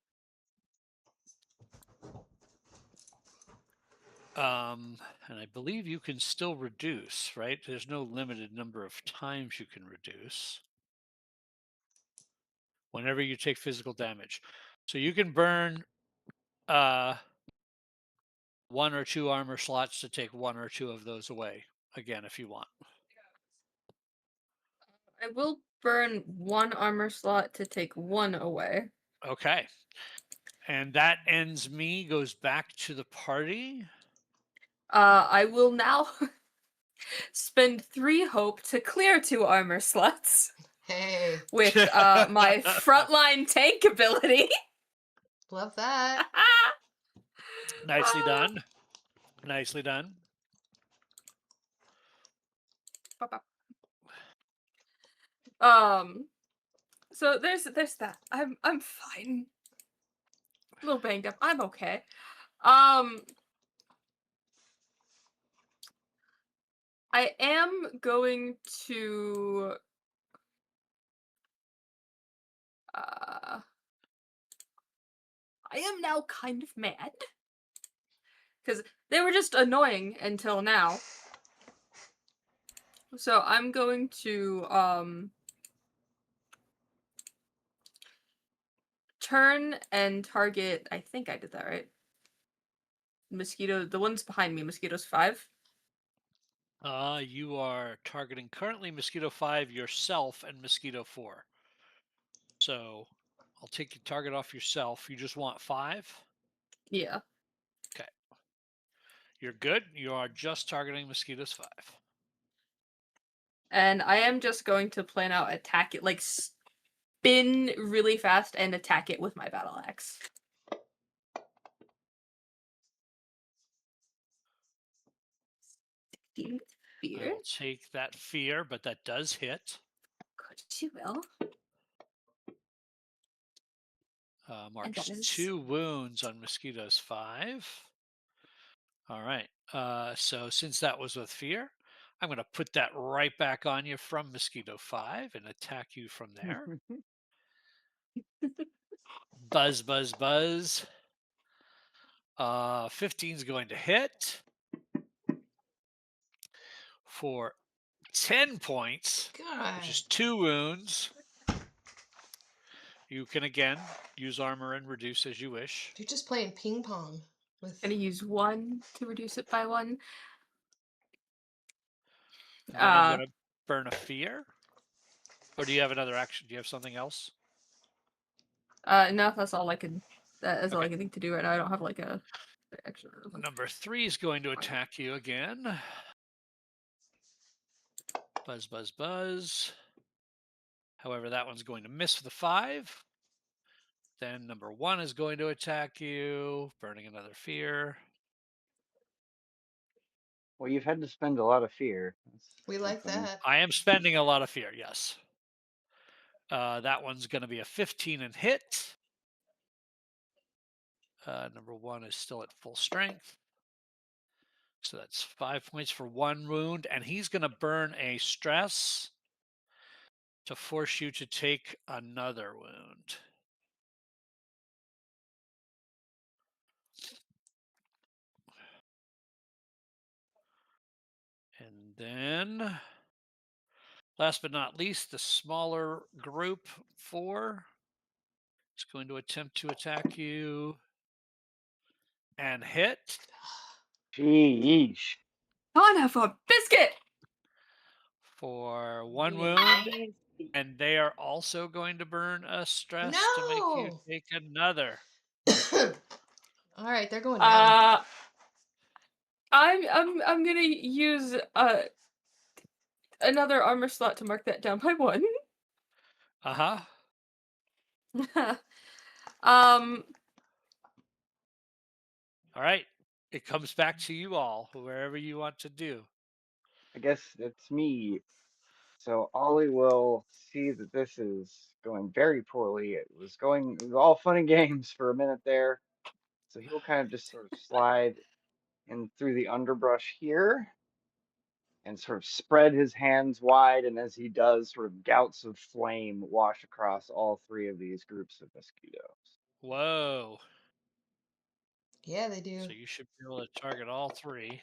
And I believe you can still reduce, right? There's no limited number of times you can reduce whenever you take physical damage. So you can burn 1 or 2 armor slots to take 1 or 2 of those away again if you want. I will burn 1 armor slot to take 1 away. Okay. And that ends me, goes back to the party. I will now spend 3 hope to clear 2 armor slots Hey. with my frontline tank ability. Love that. Nicely done. Nicely done. So there's that. I'm fine. A little banged up. I'm okay. I am going to I am now kind of mad. Because they were just annoying until now. So I'm going to turn and target, I think I did that right. Mosquito, the ones behind me, mosquitoes 5. You are targeting currently mosquito 5, yourself, and mosquito 4. So I'll take your target off yourself. You just want 5? Yeah. Okay. You're good. You are just targeting mosquitoes 5. And I am just going to plan out attack it, like spin really fast and attack it with my battle axe. I Fear. will take that fear, but that does hit. Of course you will. And that Marks is 2 wounds on Mosquito's 5. All right. So since that was with fear, I'm going to put that right back on you from Mosquito 5 and attack you from there. Buzz, buzz, buzz. 15 is going to hit for 10 points, God. which is 2 wounds. You can again use armor and reduce as you wish. You're just playing ping pong with. gonna use 1 to reduce it by 1. And then I'm going to burn a fear. Or do you have another action? Do you have something else? No, that's all I can. That is all I Okay. can think to do right now. I don't have like a action. Number 3 is going to attack you again. Buzz, buzz, buzz. However, that one's going to miss with a 5. Then number 1 is going to attack you, burning another fear. Well, you've had to spend a lot of fear. That's We like something. that. I am spending a lot of fear, yes. That one's going to be a 15 and hit. Number 1 is still at full strength. So that's 5 points for 1 wound. And he's going to burn a stress to force you to take another wound. And then, last but not least, the smaller group 4 is going to attempt to attack you and hit Sheesh. Son of a biscuit! for 1 wound. Nasty. And they are also going to burn a stress to make you No. take another. All right, they're going down. I'm gonna use another armor slot to mark that down by 1. Uh huh. um, All right. It comes back to you all, wherever you want to do. I guess it's me. So Ollie will see that this is going very poorly. It was all fun and games for a minute there. So he'll kind of just sort of slide in through the underbrush here and sort of spread his hands wide. And as he does, sort of gouts of flame wash across all 3 of these groups of mosquitoes. Whoa. Yeah, they do. So you should be able to target all 3.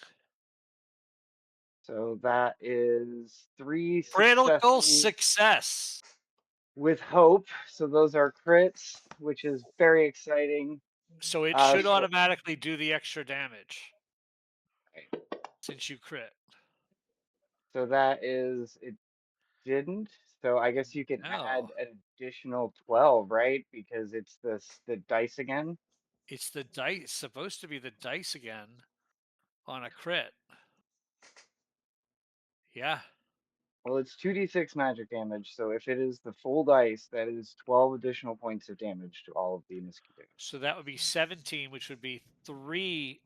So that is 3 Critical successes success. with hope. So those are crits, which is very exciting. So it should So automatically do the extra damage since you crit. so that is it didn't. So I guess you can add No, an additional 12, right? Because it's the dice again. it's the dice, supposed to be the dice again on a crit. Yeah. Well, it's 2d6 magic damage. So if it is the full dice, that is 12 additional points of damage to all of the mosquitoes. So that would be 17, which would be 3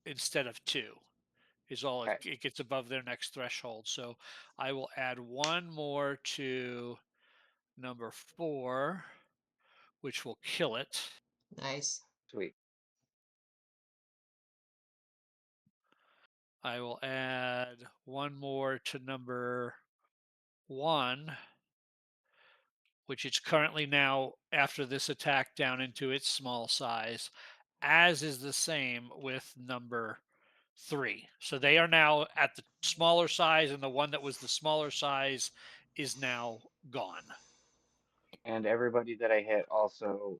instead of 2. Is all Okay. it gets above their next threshold. So I will add 1 more to number 4, which will kill it. Nice. Sweet. I will add 1 more to number 1, which is currently now, after this attack, down into its small size, as is the same with number 3. So they are now at the smaller size, and the one that was the smaller size is now gone. And everybody that I hit also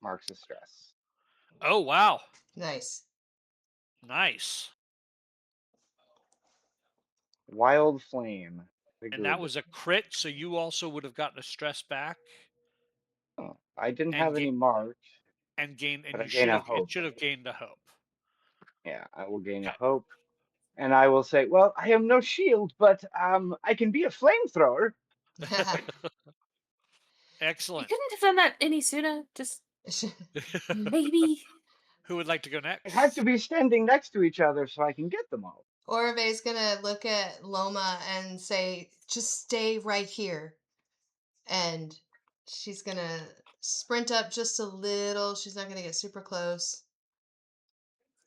marks a stress. Oh, wow. Nice. Nice. Wild flame. The And that good. was a crit, so you also would have gotten a stress back Oh, I didn't and have any marked, gain, but and I you gain should a have, it hope. should have gained a hope. Yeah, I will gain a Okay. hope. And I will say, well, I am no shield, but I can be a flamethrower. You Excellent. couldn't have done that any sooner. Just maybe. Who would like to go It had to next? be standing next to each other so I can get them all. Orve's gonna look at Loma and say, just stay right here. And she's gonna sprint up just a little. She's not gonna get super close.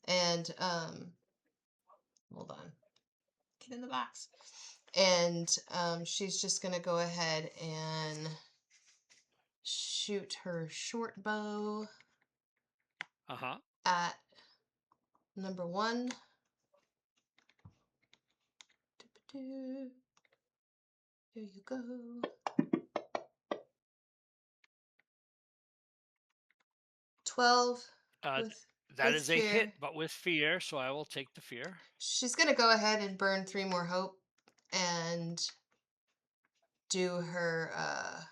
And hold on. Get in the box. And she's just gonna go ahead and shoot her short bow Uh-huh. at number one. Here you go. 12 Uh, with that with is a hit, fear. but with fear, so I will take the fear. She's gonna go ahead and burn 3 more hope and do her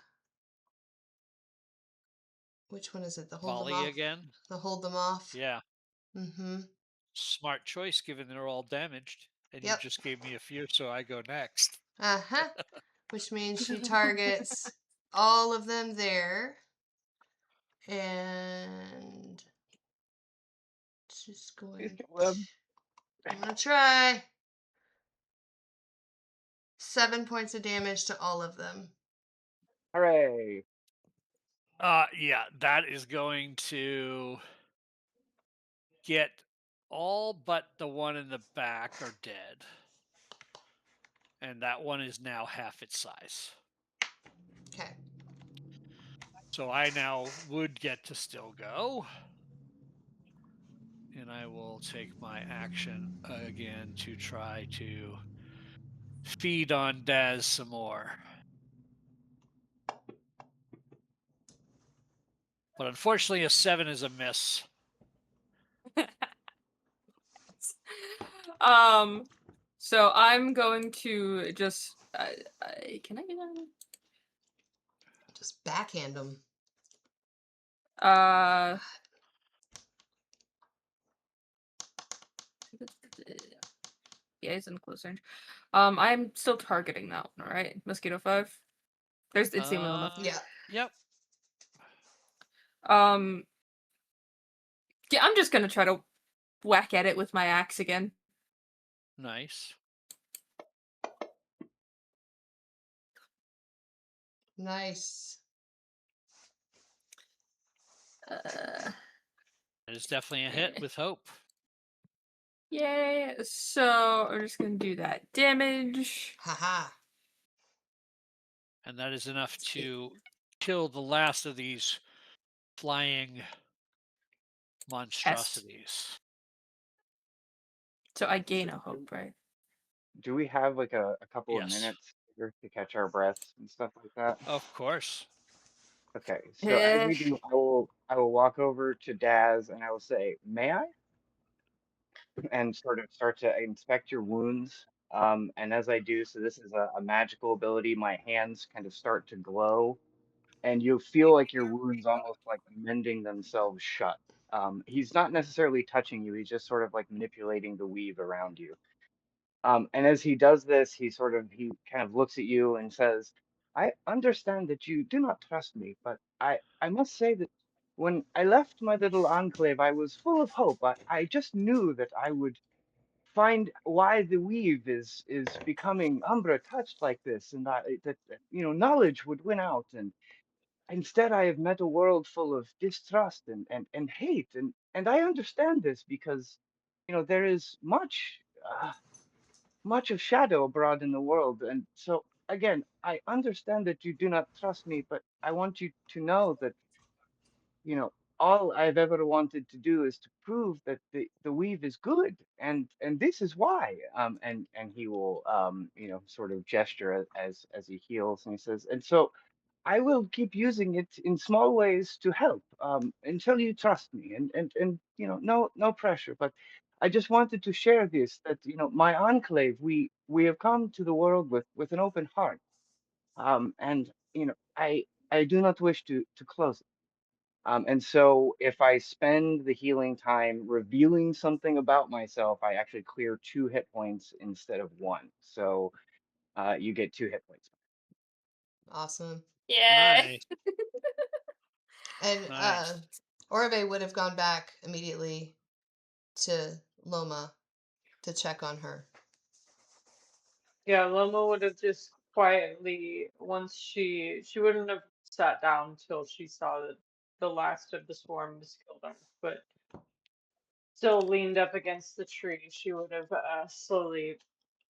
which one is it? The hold them Volley off. again. The hold them off. Yeah. Mm-hmm. Smart choice given they're all damaged. And you Yep. just gave me a fear, so I go next. Uh-huh. Which means she targets all of them there. And she's Please going kill them. I'm gonna try. 7 points of damage to all of them. Hooray. Yeah, that is going to get all but the one in the back are dead. And that one is now half its size. Okay. So I now would get to still go. And I will take my action again to try to feed on Daz some more. But unfortunately, a 7 is a miss. So I'm going to just. Can I get that? Just backhand them. Uh. Yeah, he's in close range. I'm still targeting that one, right? Mosquito 5. It's the only one left. Yeah. Yep. Um. Yeah, I'm just gonna try to whack at it with my axe again. Nice. Nice. It is definitely a hit with hope. Yay! So I'm just gonna do that damage. Haha. And that is enough to kill the last of these flying monstrosities. So I gain a hope, right? Do we have like a couple of Yes, minutes here to catch our breaths and stuff like that? of course. Okay, so as we Ish. do, I will walk over to Daz and I will say, "May I?" and sort of start to inspect your wounds. And as I do, so this is a magical ability. My hands kind of start to glow, and you'll feel like your wounds almost like mending themselves shut. He's not necessarily touching you; he's just sort of like manipulating the weave around you. And as he does this, he kind of looks at you and says, "I understand that you do not trust me, but I must say that when I left my little enclave, I was full of hope. I just knew that I would find why the weave is becoming Umbra touched like this, and that knowledge would win out. And instead, I have met a world full of distrust and hate, and I understand this because there is much of shadow abroad in the world. And so, again, I understand that you do not trust me, but I want you to know that, you know, all I've ever wanted to do is to prove that the weave is good, and this is why. And he will, sort of gesture as he heals, and he says, and so I will keep using it in small ways to help, until you trust me, and no pressure, but I just wanted to share this, that my enclave, we have come to the world with an open heart, and I do not wish to close it. And so if I spend the healing time revealing something about myself, I actually clear 2 hit points instead of one. So you get 2 hit points. Awesome. Yeah. Nice. And Nice. Orbe would have gone back immediately to Loma to check on her. Yeah, Loma would have just quietly, once she wouldn't have sat down till she saw that the last of the swarm was killed off, but still leaned up against the tree. She would have slowly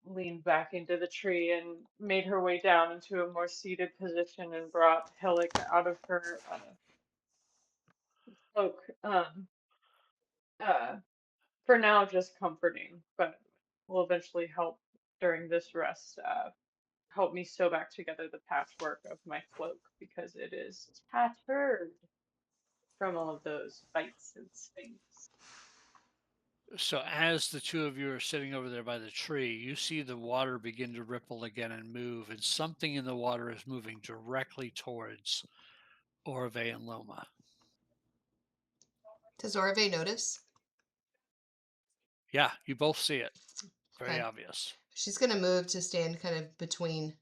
leaned back into the tree and made her way down into a more seated position and brought Helic out of her cloak. Uh, for now, just comforting, but will eventually help during this rest. Help me sew back together the patchwork of my cloak because it is tattered from all of those bites and stings. So as the two of you are sitting over there by the tree, you see the water begin to ripple again and move, and something in the water is moving directly towards Orve and Loma. Does Orve notice? Yeah, you both see it. Very Okay. obvious. She's gonna move to stand kind of between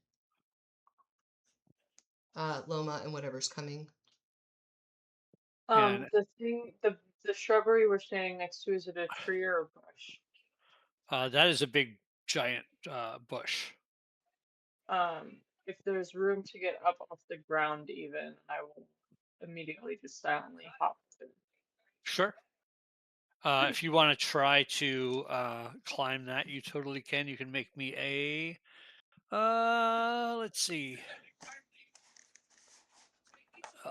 Loma and whatever's coming. And The thing, the shrubbery we're standing next to, is it a tree or a bush? that is a big, giant bush. If there's room to get up off the ground, even, I will immediately just silently hop to it. Sure. If you want to try to climb that, you totally can. You can make me a, let's see,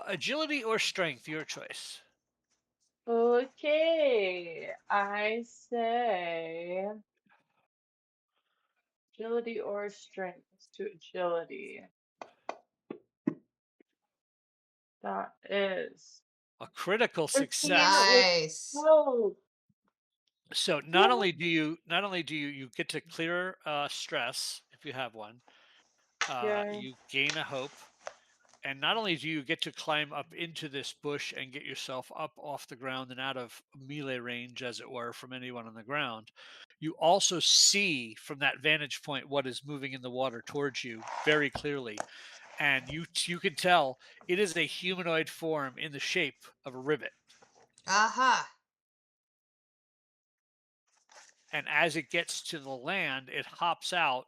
agility or strength, your choice. Okay, I say agility or strength. Let's do agility. That is A critical 13 success. with Nice. 12. So not only do you get to clear stress if you have one, Yay. you gain a hope, and not only do you get to climb up into this bush and get yourself up off the ground and out of melee range, as it were, from anyone on the ground, you also see from that vantage point what is moving in the water towards you very clearly, and you can tell it is a humanoid form in the shape of a rivet. Aha. And as it gets to the land, it hops out,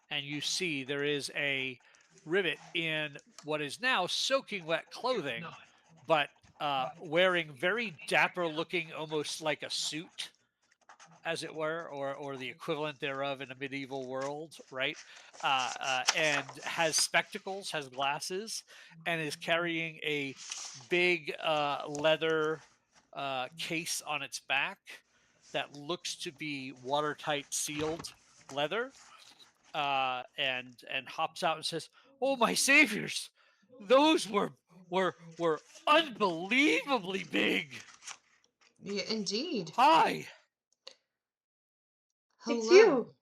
and you see there is a rivet in what is now soaking wet clothing, but wearing very dapper looking, almost like a suit, as it were, or the equivalent thereof in a medieval world, right? And has spectacles, has glasses, and is carrying a big leather case on its back that looks to be watertight sealed leather, and hops out and says, "Oh my saviors, those were unbelievably big. Yeah, indeed. Hi." It's Hello. you.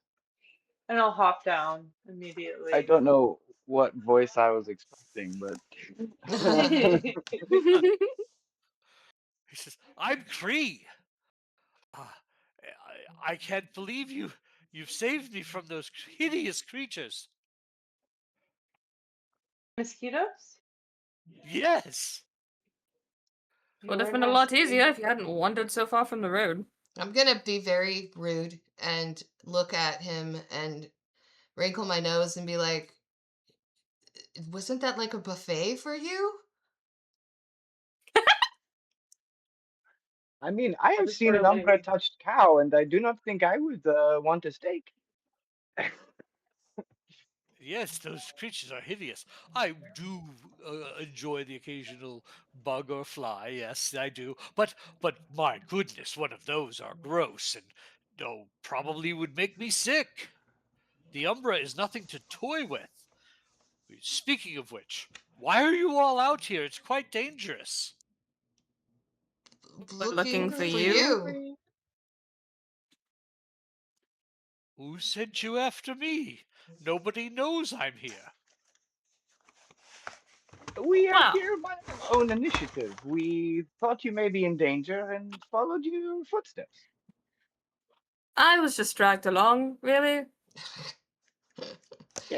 And I'll hop down I immediately. don't know what voice I was expecting, but He says, "I'm Cree. Uh, I can't believe you've saved me from those hideous creatures." Mosquitoes? Yes. Would have Your been a lot easier Majesty. if you hadn't wandered so far from the road. I'm gonna be very rude and look at him and wrinkle my nose and be like, wasn't that like a buffet for you? I mean, I I'll have just seen sort an of like, Umbra-touched cow, and I do not think I would want a steak. Yes, those creatures are hideous. I do enjoy the occasional bug or fly. Yes, I do. But my goodness, one of those are gross and probably would make me sick. The Umbra is nothing to toy with. Speaking of which, why are you all out here? It's quite dangerous. We're looking Looking for for you. you. Who sent you after me? Nobody knows I'm here. We are Wow. here by our own initiative. We thought you may be in danger and followed your footsteps. I was just dragged along, really.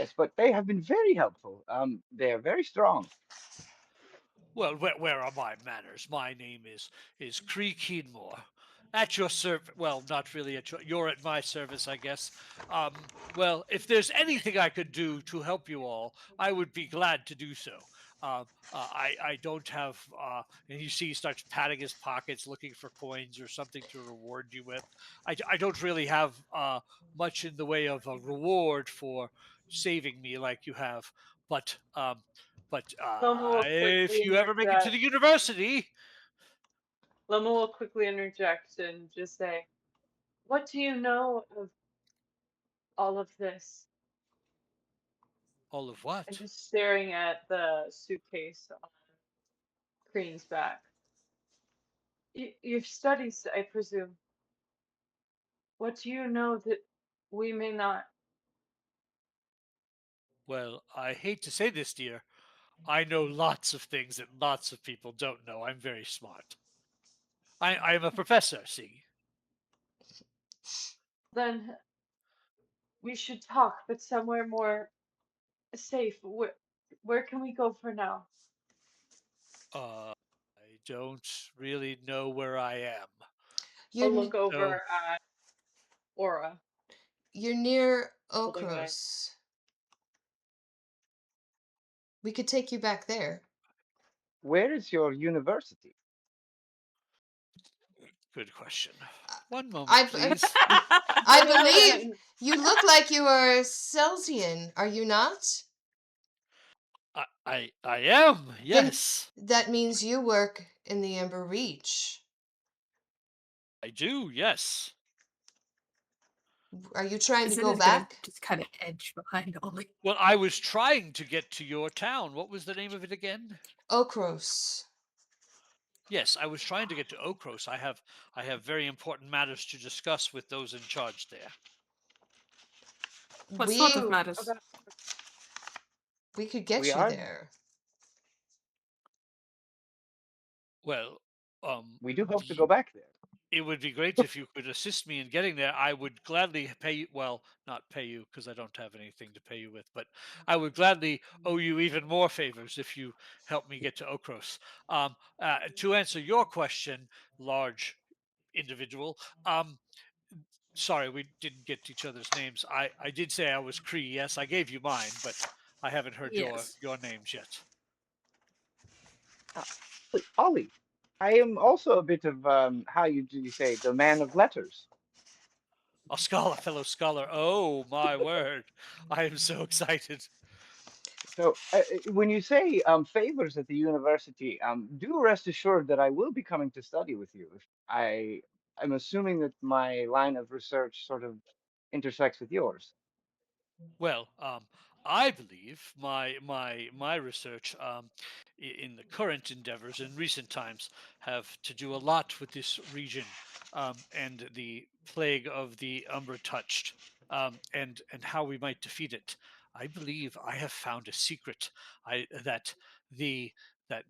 Yes, but they have been very helpful. They are very strong. Well, where are my manners? My name is Cree Keenmore. At your service. Well, not really at your. You're at my service, I guess. Well, if there's anything I could do to help you all, I would be glad to do so. I don't have. And you see, he starts patting his pockets, looking for coins or something to reward you with. I don't really have much in the way of a reward for saving me like you have, but Loma will if quickly you ever make it to interject. the university, Loma will quickly interject and just say, "What do you know of all of this?" all of And what? just staring at the suitcase on Crean's back. Your studies, I presume. What do you know that we may not? Well, I hate to say this, dear. I know lots of things that lots of people don't know. I'm very smart. I am a professor, see. Then we should talk, but somewhere more safe. Where can we go for now? I don't really know where I am. I'll You're look over So, at Aura, you're near holding my. Okros. We could take you back there. Where is your university? good question. One moment, I please. I believe you look like you are Celsian, are you not? I am, Then yes. that means you work in the Ember Reach. I do, yes. Are you trying to Zen go is gonna back? just kind of edge behind Ollie. Well, I was trying to get to your town. What was the name of it again? Okros. Yes, I was trying to get to Okros. I have very important matters to discuss with those in charge there. What sort We of Ooh, matters? about we could We get you are. there. Well, um, We do hope to y- go back there. it would be great if you could assist me in getting there. I would gladly pay you. Well, not pay you because I don't have anything to pay you with, but I would gladly owe you even more favors if you help me get to Okros. To answer your question, large individual, sorry, we didn't get each other's names. I did say I was Cree. Yes, I gave you mine, but I haven't heard your Yes. your names yet. Ah, Ollie, I am also a bit of how do you say the man of letters. A scholar, fellow scholar. Oh my word! I am so excited. So when you say favors at the university, do rest assured that I will be coming to study with you. If I'm assuming that my line of research sort of intersects with yours. Well, I believe my research in the current endeavors in recent times have to do a lot with this region and the plague of the Umbra touched and how we might defeat it. I believe I have found a secret. I that the that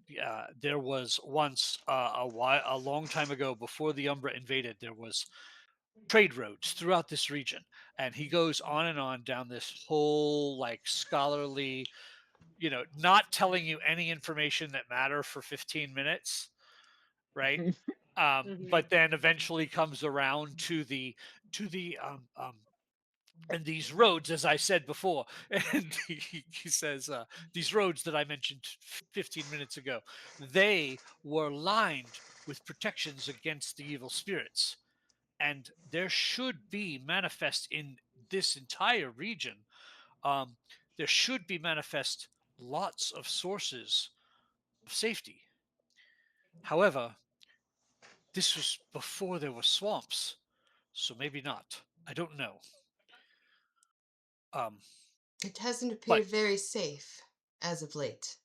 there was once a long time ago before the Umbra invaded. There was trade roads throughout this region, and he goes on and on down this whole like scholarly, not telling you any information that matter for 15 minutes, right? hmm But then eventually comes around to the and these roads, as I said before, and he says these roads that I mentioned 15 minutes ago, they were lined with protections against the evil spirits, and there should be manifest in this entire region. Um, there should be manifest lots of sources of safety. However, this was before there were swamps, so maybe not. I don't know. Um, It hasn't but appeared very safe as of late.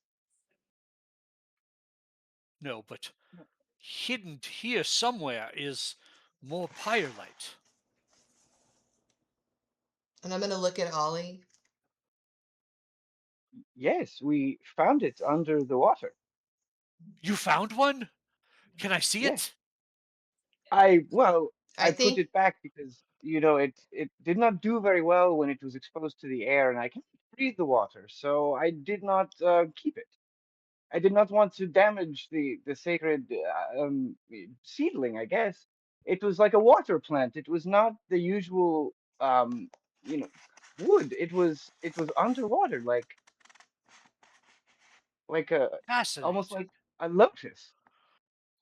no, but hidden here somewhere is more Pyrelight. And I'm gonna look at Ollie. Yes, we found it under the water. You found one? Can I see Yes, it? well, I I put think it back because it did not do very well when it was exposed to the air, and I can't breathe the water, so I did not keep it. I did not want to damage the sacred seedling, I guess. It was like a water plant. It was not the usual um, you know, wood. It was underwater, like a almost Fascinating. like a lotus.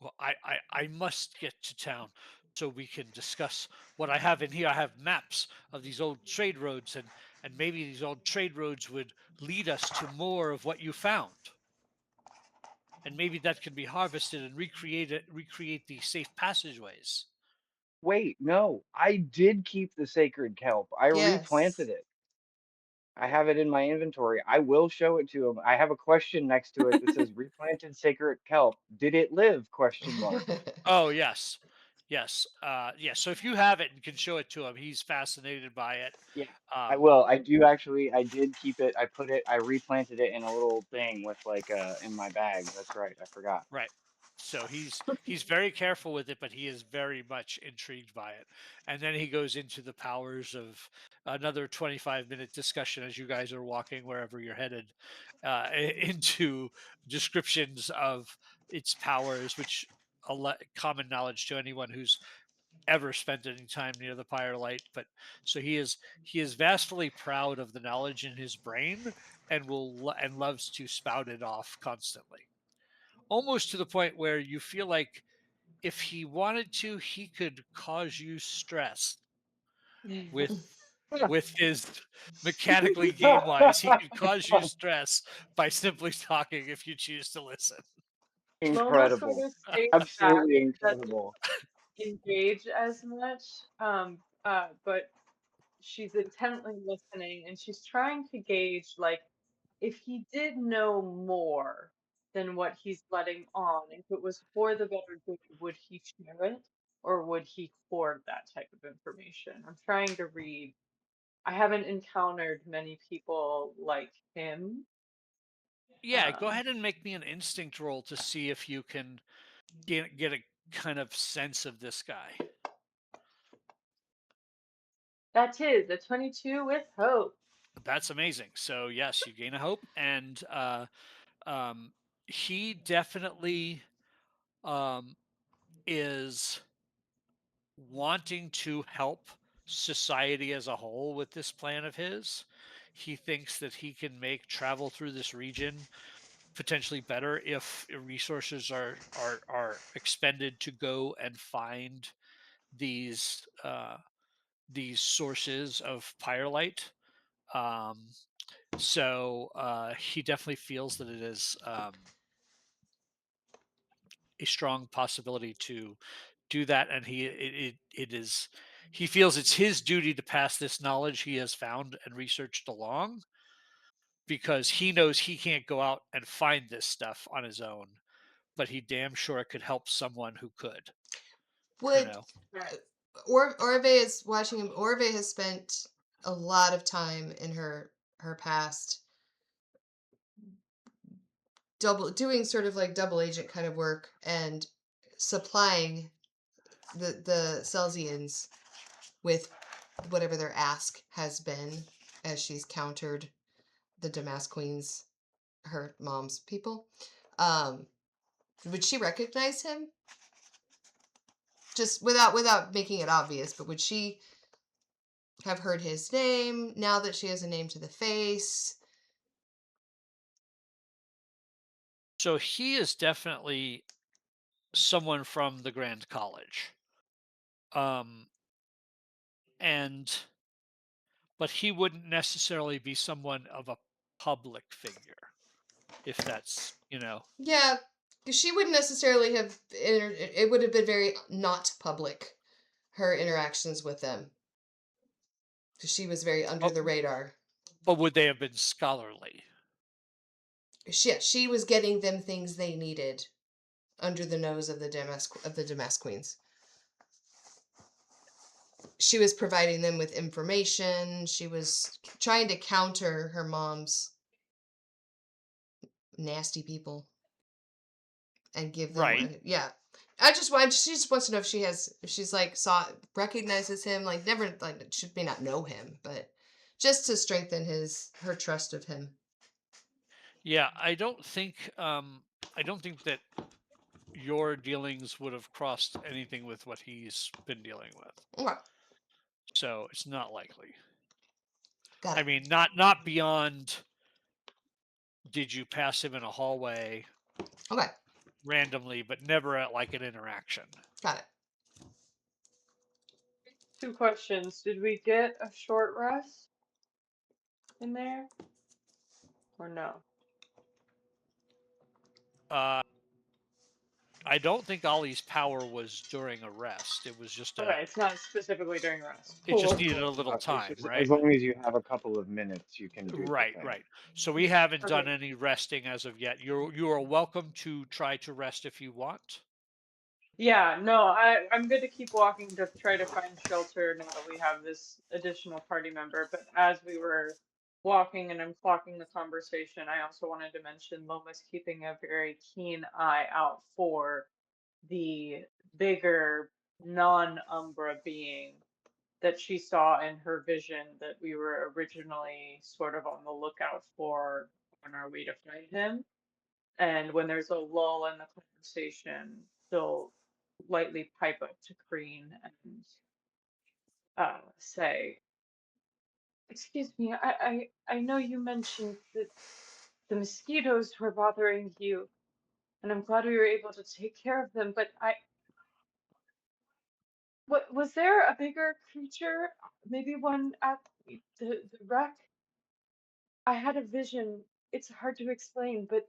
Well, I must get to town so we can discuss what I have in here. I have maps of these old trade roads, and maybe these old trade roads would lead us to more of what you found. And maybe that could be harvested and recreate the safe passageways. Wait, no, I did keep the sacred kelp. I replanted Yes. it. I have it in my inventory. I will show it to him. I have a question next to it that says replanted sacred kelp. Did it live? Question mark. Oh yes, yes, yes. So if you have it and can show it to him, he's fascinated by it. Yeah, I Um, will. I do actually. I did keep it. I replanted it in a little thing with like in my bag. That's right. I forgot. Right. So he's very careful with it, but he is very much intrigued by it. And then he goes into the powers of another 25-minute discussion as you guys are walking wherever you're headed, into descriptions of its powers, which common knowledge to anyone who's ever spent any time near the Pyrelight. But so he is vastly proud of the knowledge in his brain and and loves to spout it off constantly, almost to the point where you feel like if he wanted to, he could cause you stress with his mechanically game wise. He could cause you stress by simply talking if you choose to listen. Momo sort Incredible. of stays back Absolutely and doesn't incredible. engage as much, but she's intently listening and she's trying to gauge, like, if he did know more than what he's letting on, if it was for the better good, would he share it or would he hoard that type of information? I'm trying to read. I haven't encountered many people like him. Yeah, go Um, ahead and make me an instinct roll to see if you can get a kind of sense of this guy. that is a 22 with hope. That's amazing. So yes, you gain a hope, and um, he definitely um, is wanting to help society as a whole with this plan of his. He thinks that he can make travel through this region potentially better if resources are expended to go and find these these sources of pyrolite. Um, so he definitely feels that it is a strong possibility to do that, and it is he feels it's his duty to pass this knowledge he has found and researched along, because he knows he can't go out and find this stuff on his own, but he damn sure could help someone who could, you Would know. uh, Orve is watching him. Orve has spent a lot of time in her past double doing sort of like double agent kind of work and supplying the Celsians with whatever their ask has been as she's countered the Damask Queen's, her mom's people. Um, would she recognize him? Just without making it obvious, but would she have heard his name now that she has a name to the face? So he is definitely someone from the Grand College. Um, and but he wouldn't necessarily be someone of a public figure, if that's, Yeah, 'cause she wouldn't necessarily have it would have been very not public, her interactions with them, because she was very under but, the radar. but would they have been scholarly? She was getting them things they needed under the nose of the Damask Queens. She was providing them with information. She was trying to counter her mom's nasty people and give them Right. yeah. I just want she just wants to know if she's like saw recognizes him, like never, like she may not know him, but just to strengthen her trust of him. Yeah, I don't think that your dealings would have crossed anything with what he's been dealing with. Okay, So it's not likely. got I it. mean, not beyond did you pass him in a hallway Okay, randomly, but never at like an interaction. got it. 2 questions. Did we get a short rest in there or no? Uh, I don't think Ollie's power was during a rest. Okay, it's not specifically during rest. It just Cool. needed a little It's time, just as right? long as you have a couple of minutes, you can do the Right, thing. right. So we haven't done Okay. any resting as of yet. You are welcome to try to rest if you want. Yeah, no, I'm good to keep walking to try to find shelter now that we have this additional party member. But as we were walking and I'm clocking the conversation, I also wanted to mention Loma's keeping a very keen eye out for the bigger non-Umbra being that she saw in her vision that we were originally sort of on the lookout for on our way to find him. And when there's a lull in the conversation, she'll lightly pipe up to Crean and say, "Excuse me, I know you mentioned that the mosquitoes were bothering you, and I'm glad we were able to take care of them, but what was there a bigger creature? Maybe one at the wreck? I had a vision. It's hard to explain, but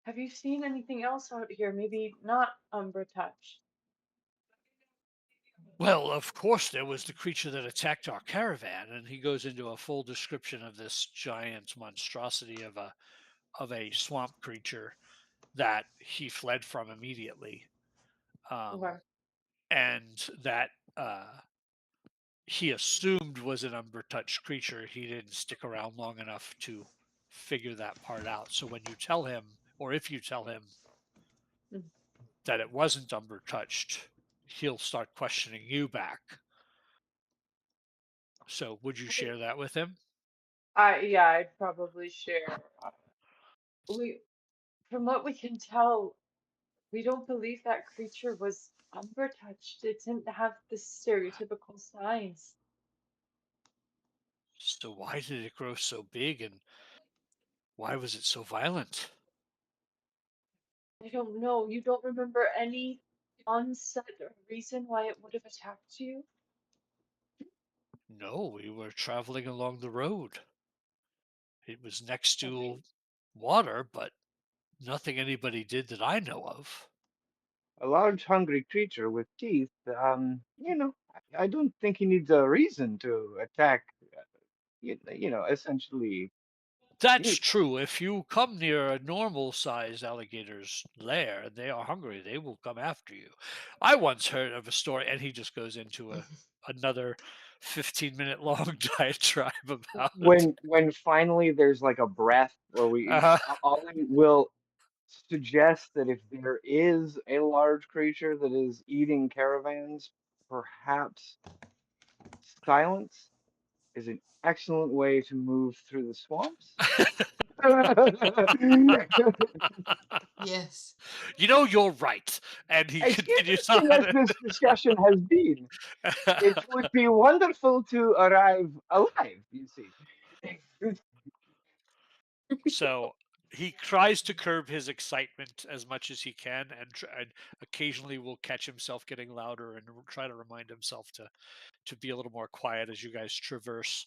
have you seen anything else out here? Maybe not Umbra touched." Well, of course, there was the creature that attacked our caravan, and he goes into a full description of this giant monstrosity of a swamp creature that he fled from immediately, um, Okay. and that he assumed was an umber-touched creature. He didn't stick around long enough to figure that part out. So when you tell him, or if you tell him Mm. that it wasn't umber-touched, he'll start questioning you back. So would you share that with him? Yeah, I'd probably share. We, from what we can tell, we don't believe that creature was Umbra touched. It didn't have the stereotypical signs. So why did it grow so big and why was it so violent? I don't know. You don't remember any onset or reason why it would have attacked you? No, we were traveling along the road. It was next Okay. to water, but nothing anybody did that I know of. A large, hungry creature with teeth, I don't think he needs a reason to attack, essentially That's you. true. If you come near a normal sized alligator's lair and they are hungry, they will come after you. I once heard of a story, and he just goes into another 15-minute long diatribe about it. When finally there's like a breath where Uh, Ollie will suggest that if there is a large creature that is eating caravans, perhaps silence is an excellent way to move through the swamps. Yes. you're right. And he As continues on. interesting as this discussion has been, it would be wonderful to arrive alive, you see. So he tries to curb his excitement as much as he can, and occasionally will catch himself getting louder and try to remind himself to be a little more quiet as you guys traverse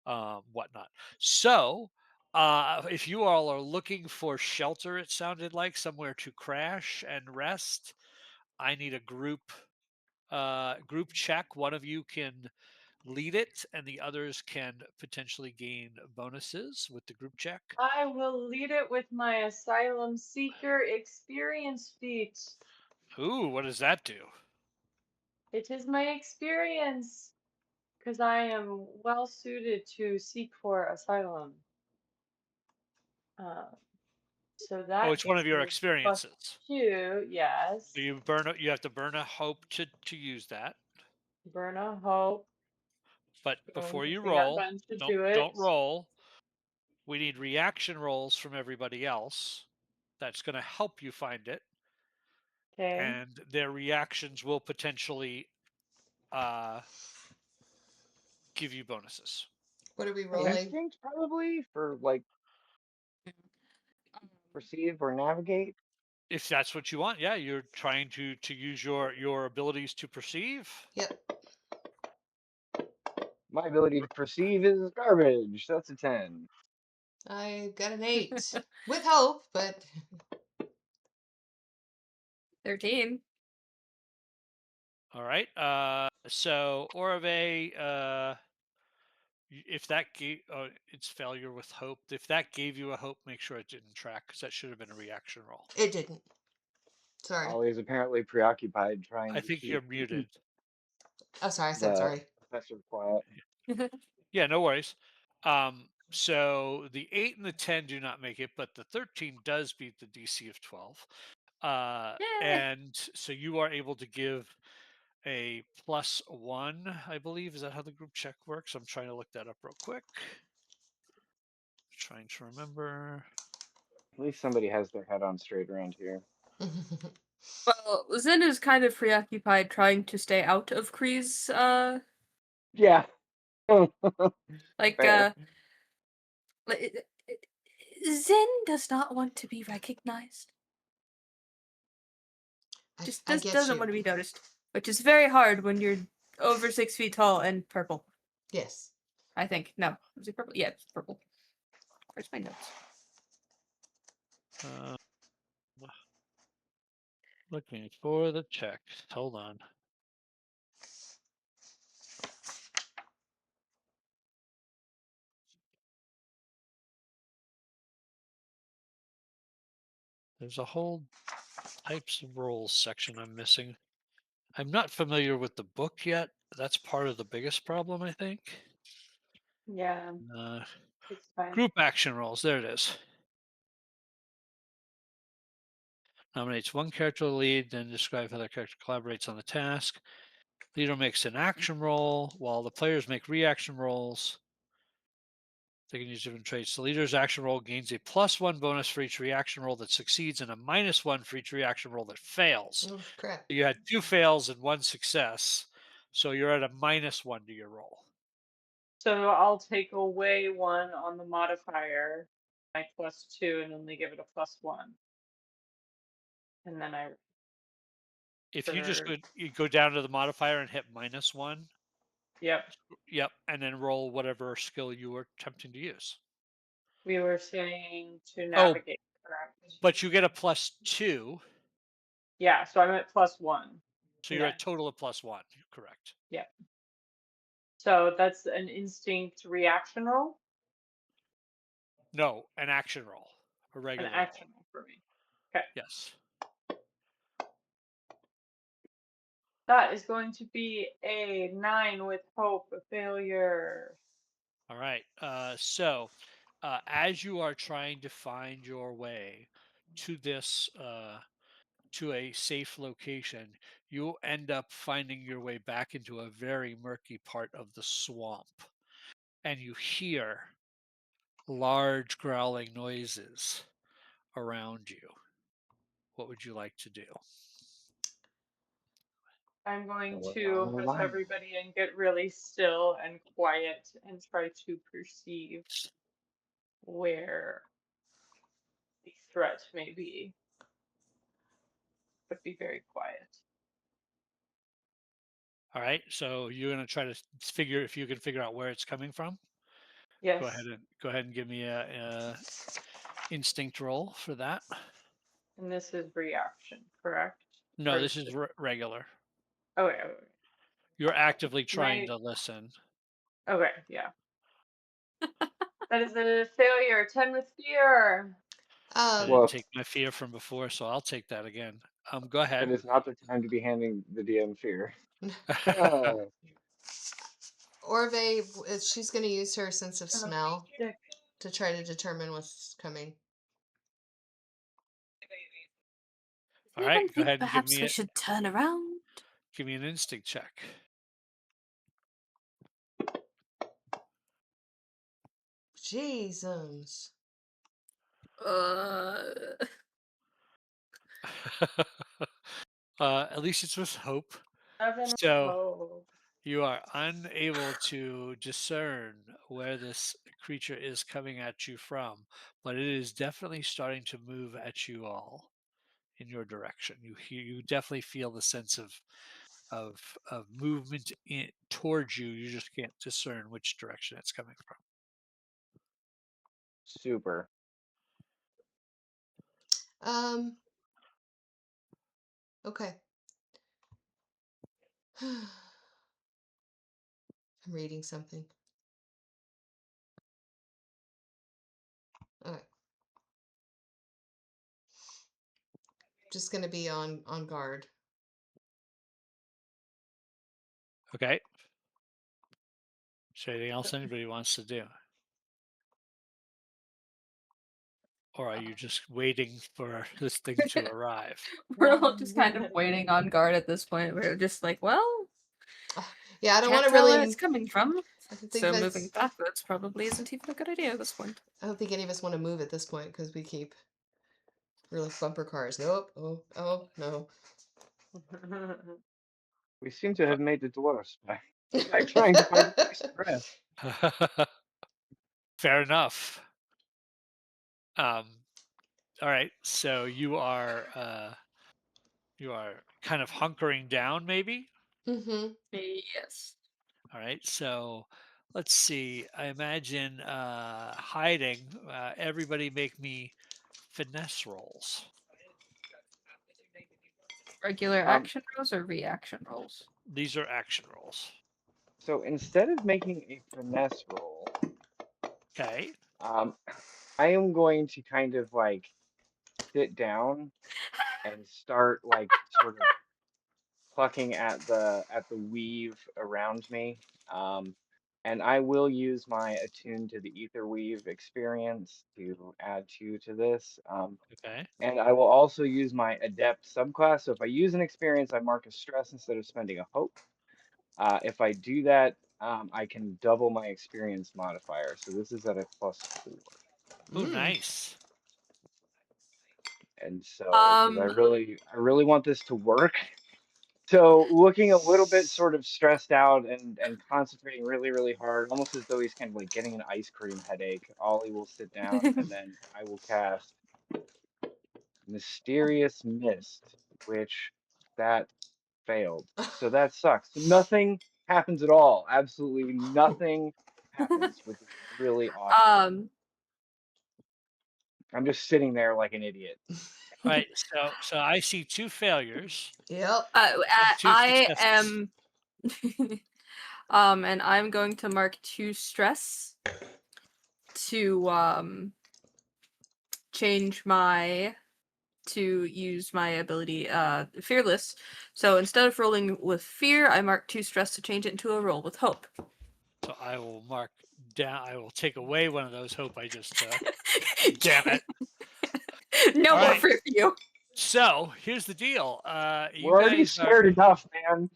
whatnot. So, if you all are looking for shelter, it sounded like somewhere to crash and rest. I need a group check. One of you can lead it, and the others can potentially gain bonuses with the group check. I will lead it with my Asylum Seeker experience feat. Ooh, what does that do? It is my experience, because I am well suited to seek for asylum. Uh, so Oh, that it's one gives of your me plus experiences. 2, So yes. you have to burn a hope to use that. Burn a hope. But Going before to you see our roll, Ben to don't do it. don't roll. We need reaction rolls from everybody else. That's going to help you find it, Okay. and their reactions will potentially uh, give you bonuses. What are we Okay. rolling? Instinct probably for like perceive or navigate. If that's what you want, yeah, you're trying to use your abilities to perceive. Yep. My ability to perceive is garbage. That's a 10. I got an 8. With hope, but 13. All right. So Orave, if that gave, it's failure with hope. If that gave you a hope, make sure it didn't track because that should have been a reaction roll. it didn't. Sorry. Ollie is apparently preoccupied trying I to think you're keep muted. Oh, sorry. I said the sorry. professor quiet. Yeah, no worries. So the 8 and the 10 do not make it, but the 13 does beat the DC of 12. Yay! And so you are able to give a +1, I believe. Is that how the group check works? I'm trying to look that up real quick. Trying to remember. At least somebody has their head on straight around here. Well, Zen is kind of preoccupied trying to stay out of Kree's, Yeah. like, Fair. li- Zen does not want to be recognized. Just I get doesn't you. want to be noticed, which is very hard when you're over 6 feet tall and purple. Yes. I think. No, is it purple? Yeah, it's purple. Where's my notes? Uh, looking for the check. Hold on. There's a whole types of roles section I'm missing. I'm not familiar with the book yet. That's part of the biggest problem, I think. Yeah, Uh, it's fine. group action roles. There it is. Nominates one character to lead, then describe how that character collaborates on the task. Leader makes an action roll, while the players make reaction rolls. They can use different traits. The leader's action roll gains a +1 bonus for each reaction roll that succeeds and a -1 for each reaction roll that fails. Oh, crap. You had 2 fails and 1 success, so you're at a -1 to your roll. So I'll take away 1 on the modifier, my +2, and only give it a +1. And then I If you just for you go down to the modifier and hit -1, yep. yep, and then roll whatever skill you were attempting to use. We were saying to Oh, navigate, correct? but you get a +2, Yeah, so I'm at +1 so to you're at net. total of +1. Correct. Yep. So that's an instinct reaction roll, No, an action roll, a an regular roll. action roll for me. Okay. Yes. That is going to be a 9 with hope, a failure. All right. So, as you are trying to find your way to this, to a safe location, you'll end up finding your way back into a very murky part of the swamp, and you hear large growling noises around you. What would you like to do? I'm going We're to on the hush line. everybody and get really still and quiet and try to perceive where the threat may be, but be very quiet. All right. So you're going to try to figure if you can figure out where it's coming from. Yes, Go ahead and give me a instinct roll for that. and this is reaction, correct? No, Or this is is it? regular. Okay, okay. You're actively Can trying I? to listen. Okay, yeah. That is a failure. 10 with fear. I Um, didn't Woof. take my fear from before, so I'll take that again. Go That ahead. is not the time to be handing the DM fear. Ah, Orve, she's going to use her sense of Son of a smell dick. to try to determine what's coming. All Anyone right, go think ahead and perhaps we should turn around? give me an instinct check. Jesus. Uh, At least it's with hope. Heaven and So hope. you are unable to discern where this creature is coming at you from, but it is definitely starting to move at you all in your direction. You definitely feel the sense of movement towards you. You just can't discern which direction it's coming from. Super. Um, okay. I'm reading something. Okay. Just gonna be on guard. Okay. Is there anything else anybody wants to do? Or are you just waiting for this thing to arrive? we're all just kind of waiting on guard at this point. We're just like, well, Yeah, I don't want can't to tell really. where it's coming from. I don't think So moving that's. backwards probably isn't even a good idea at this point. I don't think any of us want to move at this point because we're like bumper cars. Nope. Oh no. We seem to have made the dwarves by trying to find a place to rest. Fair enough. Um, all right, so you are kind of hunkering down, maybe. Mm-hmm. Yes. All right, so let's see. I imagine hiding. Everybody, make me finesse rolls. Regular Um, action rolls or reaction rolls? These are action rolls. so instead of making a finesse roll, Okay. um, I am going to kind of like sit down and start like sort of plucking at the weave around me. Um, and I will use my attune to the ether weave experience to add to this. Okay. And I will also use my adept subclass. So if I use an experience, I mark a stress instead of spending a hope. If I do that, I can double my experience modifier. So this is at a +4. Oh, Mm. nice. And so, because Um, I really want this to work. So looking a little bit sort of stressed out and concentrating really, really hard, almost as though he's kind of like getting an ice cream headache. Ollie will sit down and then I will cast Mysterious Mist, which that failed. So that sucks. So nothing happens at all. Absolutely nothing happens, which is really awkward. um, I'm just sitting there like an idiot. All right, so I see two failures Yep. and two I successes. am, and I'm going to mark 2 stress to change my to use my ability fearless. So instead of rolling with fear, I mark 2 stress to change it into a roll with hope. So I will mark down. I will take away one of those hope I just took. Damn it! No All more right. fear for you. So here's the deal. We're already scared enough, man.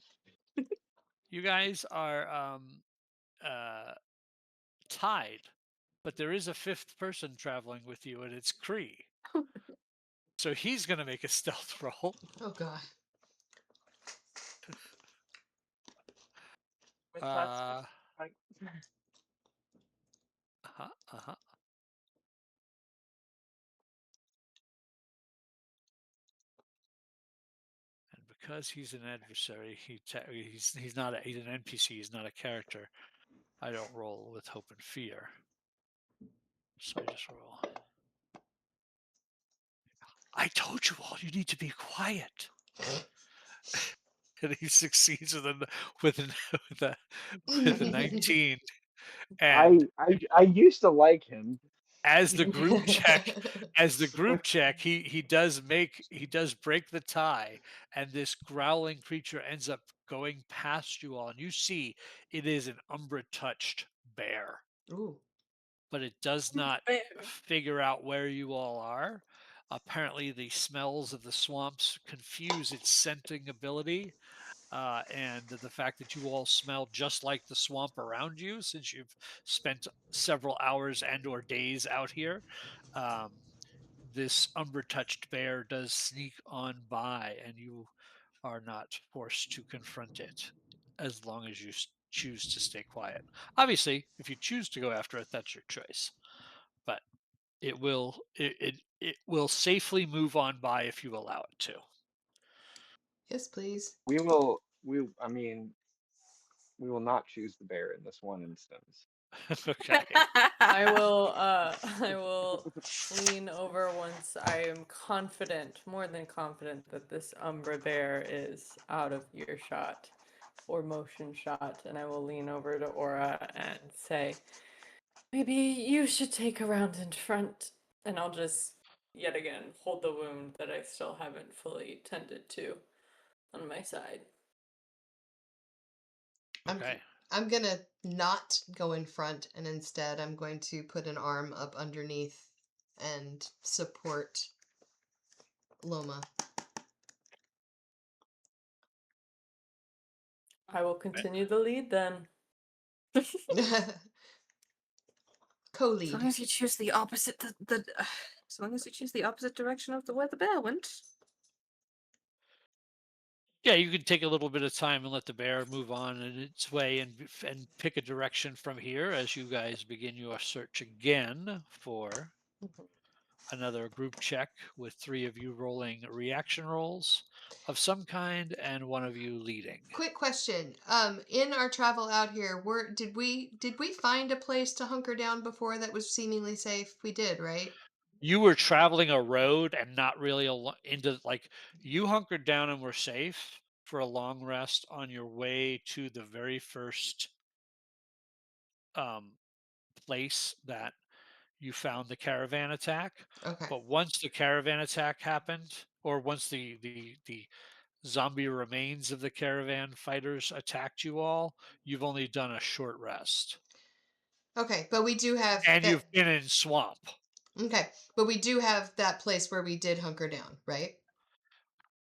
you guys are uh, tied, but there is a fifth person traveling with you, and it's Cree. So he's gonna make a stealth roll. Oh god. With us, Uh, like, uh-huh, uh-huh. And because he's an adversary, he's not he's an NPC. He's not a character. I don't roll with hope and fear. So I just roll. I told you all. You need to be quiet. And he succeeds with an with a with a 19. And I used to like him. as the group check, he does break the tie, and this growling creature ends up going past you all, and you see it is an umbra touched bear, Ooh. but it does not figure out where you all are. Apparently the smells of the swamps confuse its scenting ability, and the fact that you all smell just like the swamp around you, since you've spent several hours and or days out here. Um, this umber touched bear does sneak on by, and you are not forced to confront it as long as you choose to stay quiet. Obviously, if you choose to go after it, that's your choice. But it will safely move on by if you allow it to. Yes, please. We will. I mean, we will not choose the bear in this one instance. Okay. I will I will lean over once I am confident, more than confident, that this Umbra bear is out of earshot or motion shot, and I will lean over to Aura and say, maybe you should take a round in front, and I'll just yet again hold the wound that I still haven't fully tended to on my side. I'm Okay. I'm gonna not go in front, and instead I'm going to put an arm up underneath and support Loma. I will continue the lead then. As long Co-lead. as you choose the opposite, as long as you choose the opposite direction of the way the bear went. Yeah, you can take a little bit of time and let the bear move on in its way and pick a direction from here as you guys begin your search again for another group check with three of you rolling reaction rolls of some kind and one of you leading. Quick question. In our travel out here, did we find a place to hunker down before that was seemingly safe? We did, right? You were traveling a road and not really into like you hunkered down and were safe for a long rest on your way to the very first um, place that you found the caravan attack. Okay. But once the caravan attack happened, or once the zombie remains of the caravan fighters attacked you all, you've only done a short rest. Okay, but we do have And that. you've been in swamp. Okay, but we do have that place where we did hunker down, right?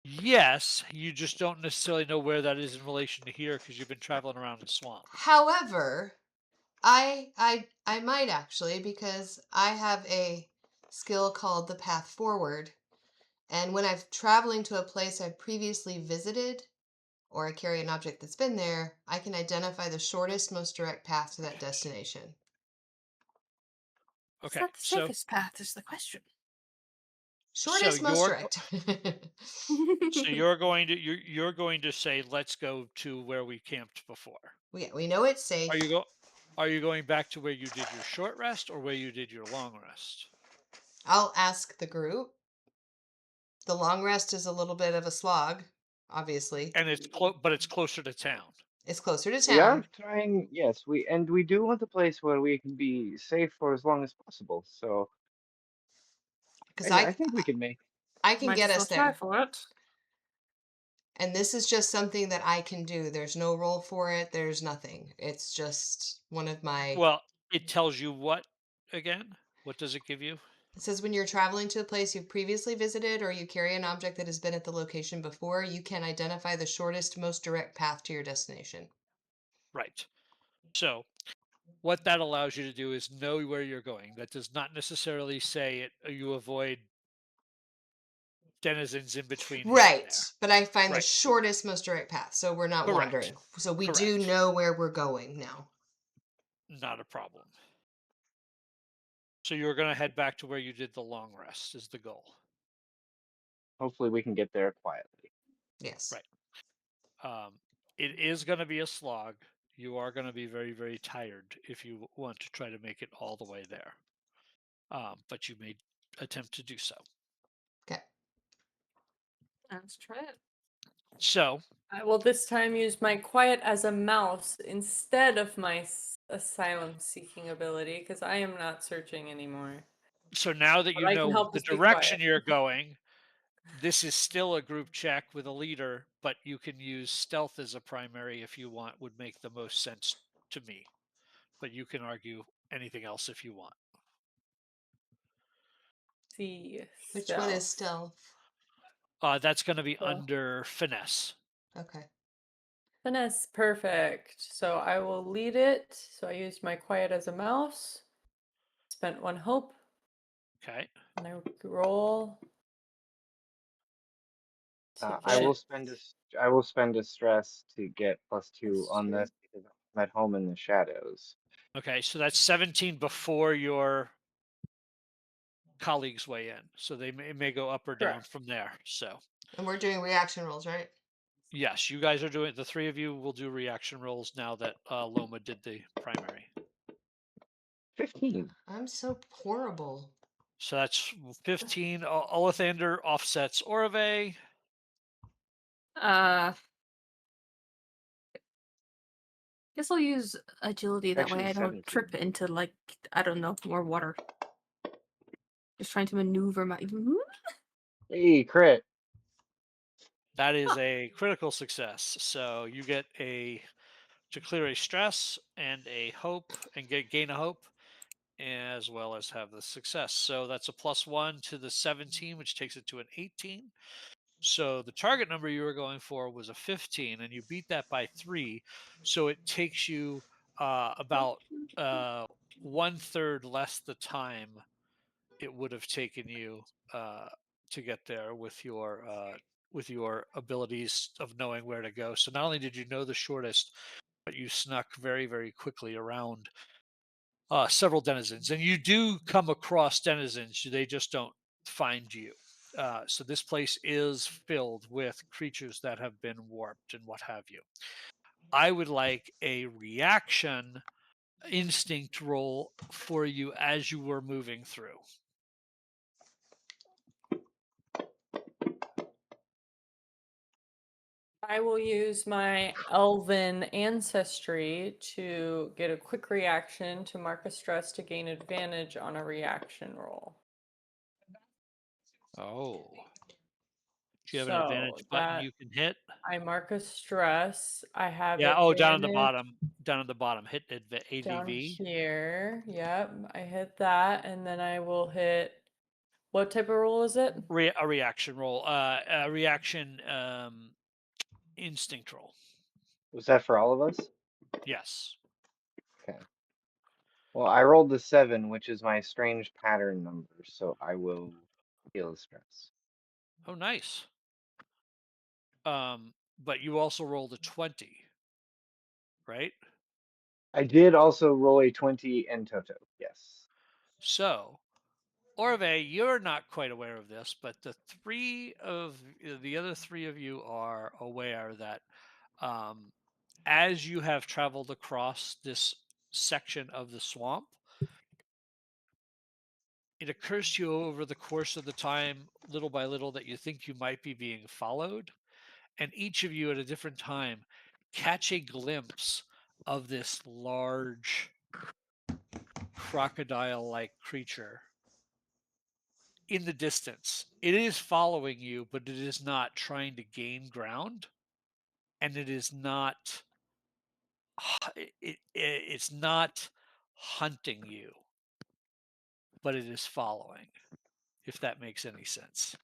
Yes, you just don't necessarily know where that is in relation to here because you've been traveling around the swamp. However, I might actually, because I have a skill called the path forward, and when I'm traveling to a place I've previously visited, or I carry an object that's been there, I can identify the shortest, most direct path to that destination. Is Okay, that the safest path? Is the question. so Shortest, most you're direct. you're going to say let's go to where we camped before. we know it's Are you safe. go are you going back to where you did your short rest or where you did your long rest? I'll ask the group. The long rest is a little bit of a slog, obviously. And but it's closer to town. It's closer to We are town trying. Yes, we do want a place where we can be safe for as long as possible. So because I think we can make. I can Might get as well us try there. for it. And this is just something that I can do. There's no roll for it. There's nothing. It's just one of my. Well, it tells you what again? What does it give you? It says when you're traveling to a place you've previously visited or you carry an object that has been at the location before, you can identify the shortest, most direct path to your destination. Right. So what that allows you to do is know where you're going. That does not necessarily say it you avoid denizens in between here and Right. there. But I find the Right. shortest, most direct path. So we're not Correct. wandering. So we do Correct. know where we're going now. Not a problem. So you're going to head back to where you did the long rest is the goal. Hopefully, we can get there quietly. Yes. Right. Um, it is going to be a slog. You are going to be very, very tired if you want to try to make it all the way there. But you may attempt to do so. Okay. Let's try it. So, I will this time use my quiet as a mouse instead of my asylum seeking ability because I am not searching anymore. so now that But you I can know help the us be quiet. direction you're going, this is still a group check with a leader, but you can use stealth as a primary if you want, would make the most sense to me. But you can argue anything else if you want. See, Which one is stealth. stealth? That's going to be Stealth. under finesse. Okay. Finesse, perfect. So I will lead it. So I used my quiet as a mouse. Spent one hope, Okay. and I roll to I will get. spend I will spend a stress to get +2 That's on true. this because I'm at home in the shadows. Okay. So that's 17 before your colleagues weigh in. So may go up or down Correct. from there. So And we're doing reaction rolls, right? yes, you guys are doing, the three of you will do reaction rolls now that Loma did the primary. 15. I'm so horrible. So that's 15. Olathander offsets Orve. Uh, guess I'll use agility. That way Actually I don't 17. trip into, like, I don't know, more water. Just trying to maneuver my. Hey, crit. That is a critical success. So you get to clear a stress and a hope and gain a hope, as well as have the success. So that's a +1 to the 17, which takes it to an 18. So the target number you were going for was a 15, and you beat that by 3. So it takes you about one third less the time it would have taken you uh, to get there with your abilities of knowing where to go. So not only did you know the shortest, but you snuck very, very quickly around several denizens, and you do come across denizens. They just don't find you. So this place is filled with creatures that have been warped and what have you. I would like a reaction instinct roll for you as you were moving through. I will use my elven ancestry to get a quick reaction to mark a stress to gain advantage on a reaction roll. Oh, do you have an So advantage button that you can hit? I mark a stress. I have Yeah. Oh, down on the advantage bottom. Down on the bottom. Hit down ADV. here. Yep, I hit that, and then I will hit. What type of roll is it? A reaction roll. A reaction instinct roll. Was that for all of us? Yes. Okay. Well, I rolled the 7, which is my strange pattern number, so I will heal the stress. Oh, nice. But you also rolled a 20, right? I did also roll a 20 in Toto. Yes. So, Orve, you're not quite aware of this, but the other three of you are aware that um, as you have traveled across this section of the swamp, it occurs to you over the course of the time, little by little, that you think you might be being followed. And each of you at a different time catch a glimpse of this large crocodile like creature in the distance. It is following you, but it is not trying to gain ground, and it is not it's not hunting you, but it is following, if that makes any sense.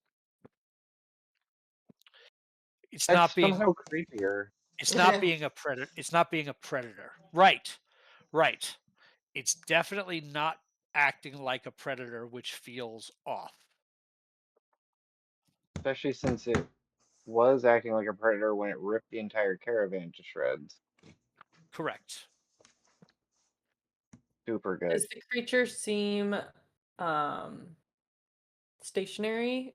It's That's not being somehow creepier. a predator. It's not being a predator. Right. Right. It's definitely not acting like a predator, which feels off. Especially since it was acting like a predator when it ripped the entire caravan to shreds. Correct. Super Does good. the creature seem um stationary?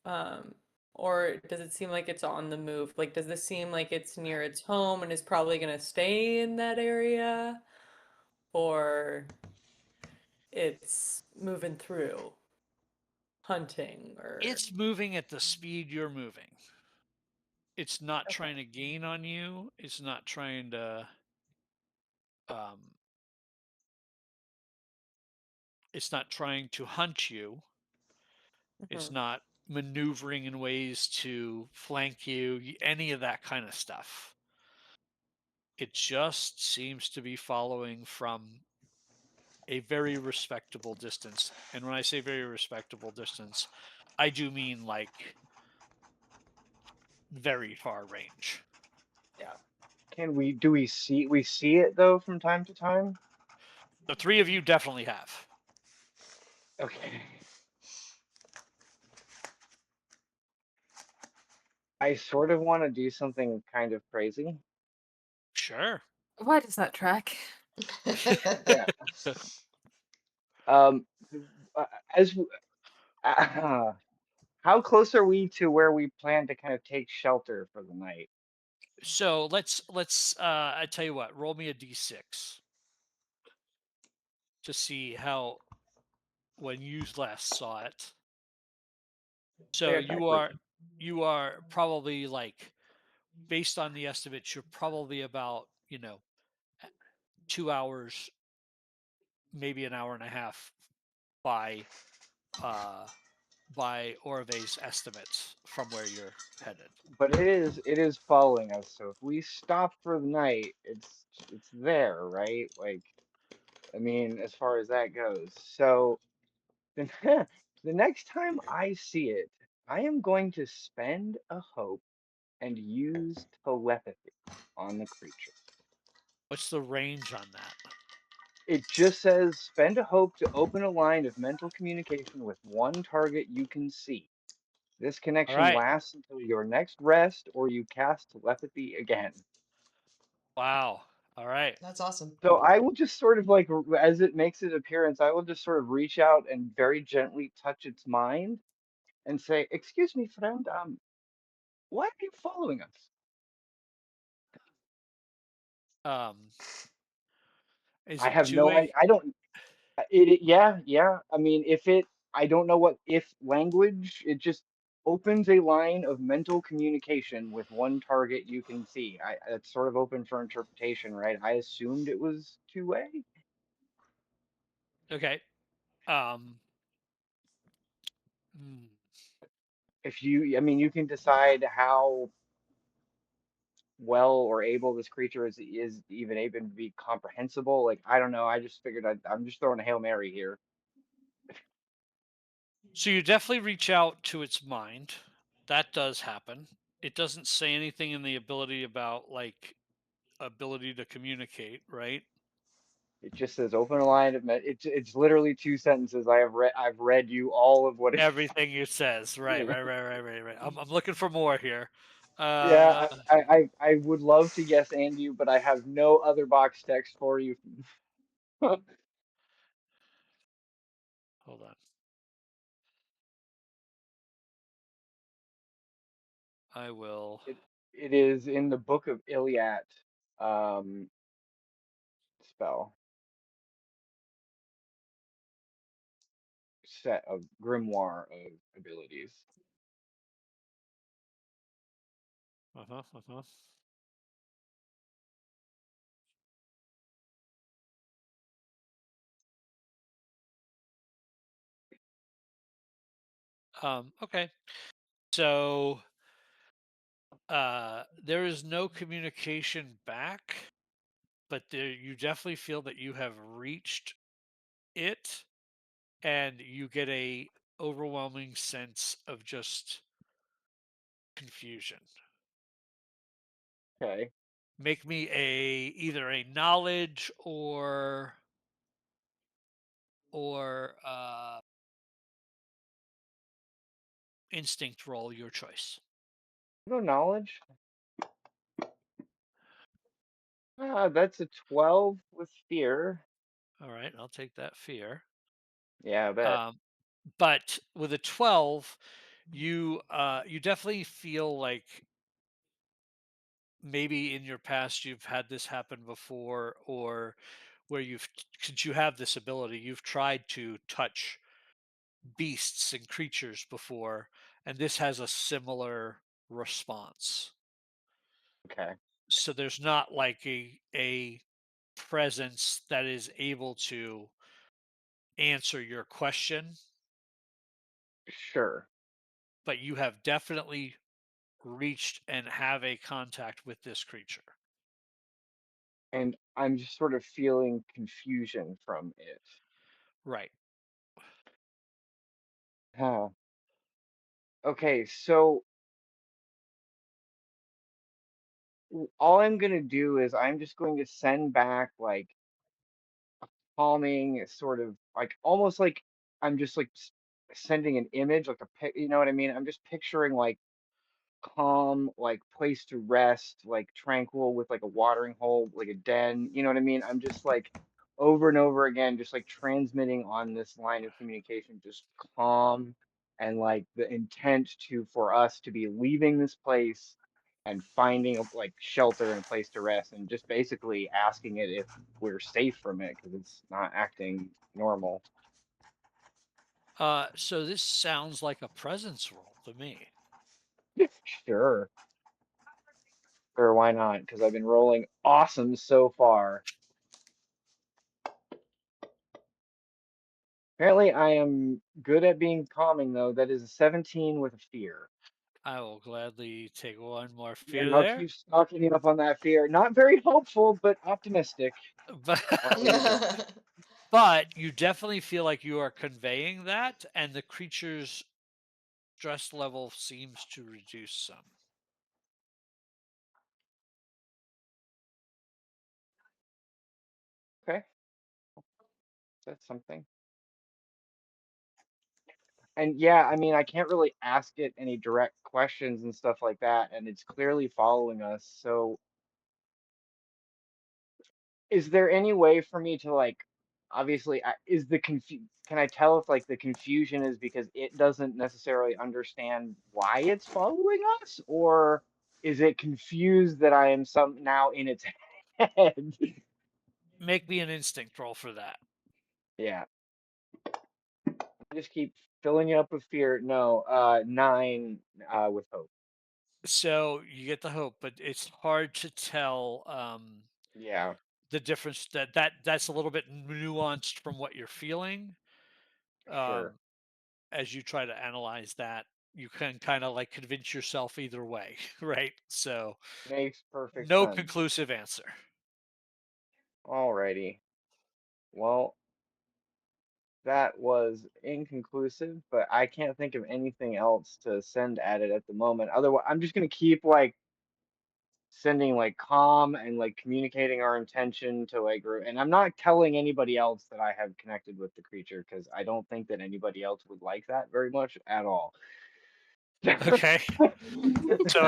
Um, or does it seem like it's on the move? Like, does this seem like it's near its home and is probably gonna stay in that area? Or it's moving through, hunting, or It's moving at the speed you're moving. It's not okay. trying to gain on you. It's not trying to um, it's not trying to hunt you. It's Mhm. not maneuvering in ways to flank you, any of that kind of stuff. It just seems to be following from a very respectable distance. And when I say very respectable distance, I do mean like very far range. Yeah. Can we do we see it though from time to time? The three of you definitely have. Okay. I sort of want to do something kind of crazy. Sure. Why does that track? Yeah. Um, uh, as w- uh, how close are we to where we plan to kind of take shelter for the night? So let's I tell you what, roll me a d6 to see how when you last saw it. So Say it backwards. you are probably like based on the estimates, you're probably about, 2 hours, maybe an hour and a half by uh by Orve's estimates from where you're headed. But it is following us. So if we stop for the night, it's there, right? Like, I mean, as far as that goes. So the the next time I see it, I am going to spend a hope and use telepathy on the creature. What's the range on that? It just says spend a hope to open a line of mental communication with one target you can see. This All connection right. lasts until your next rest or you cast telepathy again. Wow. All right. That's awesome. So I will just sort of like, as it makes its appearance, I will just sort of reach out and very gently touch its mind and say, "Excuse me, friend, why are you following us?" Um, is I it have no idea. two-way? I don't. Yeah, yeah. I mean, I don't know what if language. It just opens a line of mental communication with one target you can see. It's sort of open for interpretation, right? I assumed it was two-way. Okay. Um, hmm. If you, I mean, you can decide how well or able this creature is even able to be comprehensible. Like, I don't know. I just figured I'm just throwing a Hail Mary here. So you definitely reach out to its mind. That does happen. It doesn't say anything in the ability about like ability to communicate, right? It just says open a line of it's literally two sentences. I've read you all of what it Everything it says. Right, yeah. right, right, right, right, right. I'm looking for more here. Yeah, Uh, I would love to guess and you, but I have no other box text for you. hold on. I will. It it is in the book of Iliad um spell set of grimoire of abilities. Uh-huh, uh-huh. Okay. So there is no communication back, but there you definitely feel that you have reached it, and you get a overwhelming sense of just confusion. Okay. Make me a either a knowledge or instinct roll, your choice. No knowledge. That's a 12 with fear. All right, I'll take that fear. Yeah, I bet. Um, but with a 12, you definitely feel like maybe in your past you've had this happen before, or where since you have this ability, you've tried to touch beasts and creatures before, and this has a similar response. Okay. So there's not like a presence that is able to answer your question, Sure. but you have definitely reached and have a contact with this creature. And I'm just sort of feeling confusion from it. Right. Huh. Okay, so all I'm gonna do is I'm just going to send back like calming, sort of like almost like I'm just like sending an image, like a pic. You know what I mean? I'm just picturing like calm, like place to rest, like tranquil with like a watering hole, like a den. You know what I mean? I'm just like over and over again, just like transmitting on this line of communication, just calm and like the intent to for us to be leaving this place and finding a like shelter and a place to rest and just basically asking it if we're safe from it because it's not acting normal. So this sounds like a presence roll to me. Sure. Sure, why not? Because I've been rolling awesome so far. Apparently, I am good at being calming, though. That is a 17 with a fear. I will gladly take one more fear And I'll there. keep stocking you up on that fear. Not very hopeful, but optimistic. But I'll leave it there. but you definitely feel like you are conveying that, and the creature's stress level seems to reduce some. Okay, that's something. And yeah, I mean, I can't really ask it any direct questions and stuff like that, and it's clearly following us. So is there any way for me to like obviously is the can I tell if like the confusion is because it doesn't necessarily understand why it's following us, or is it confused that I am some now in its head? Make me an instinct roll for that. Yeah, I just keep filling you up with fear. No, 9 with hope. So you get the hope, but it's hard to tell Yeah, the difference. That's a little bit nuanced from what you're feeling. sure. Um, as you try to analyze that, you can kind of like convince yourself either way, right? So Makes perfect no sense. conclusive answer. Alrighty. Well, that was inconclusive, but I can't think of anything else to send at it at the moment. Otherwise, I'm just gonna keep like sending like calm and like communicating our intention to like, and I'm not telling anybody else that I have connected with the creature because I don't think that anybody else would like that very much at all. Okay. So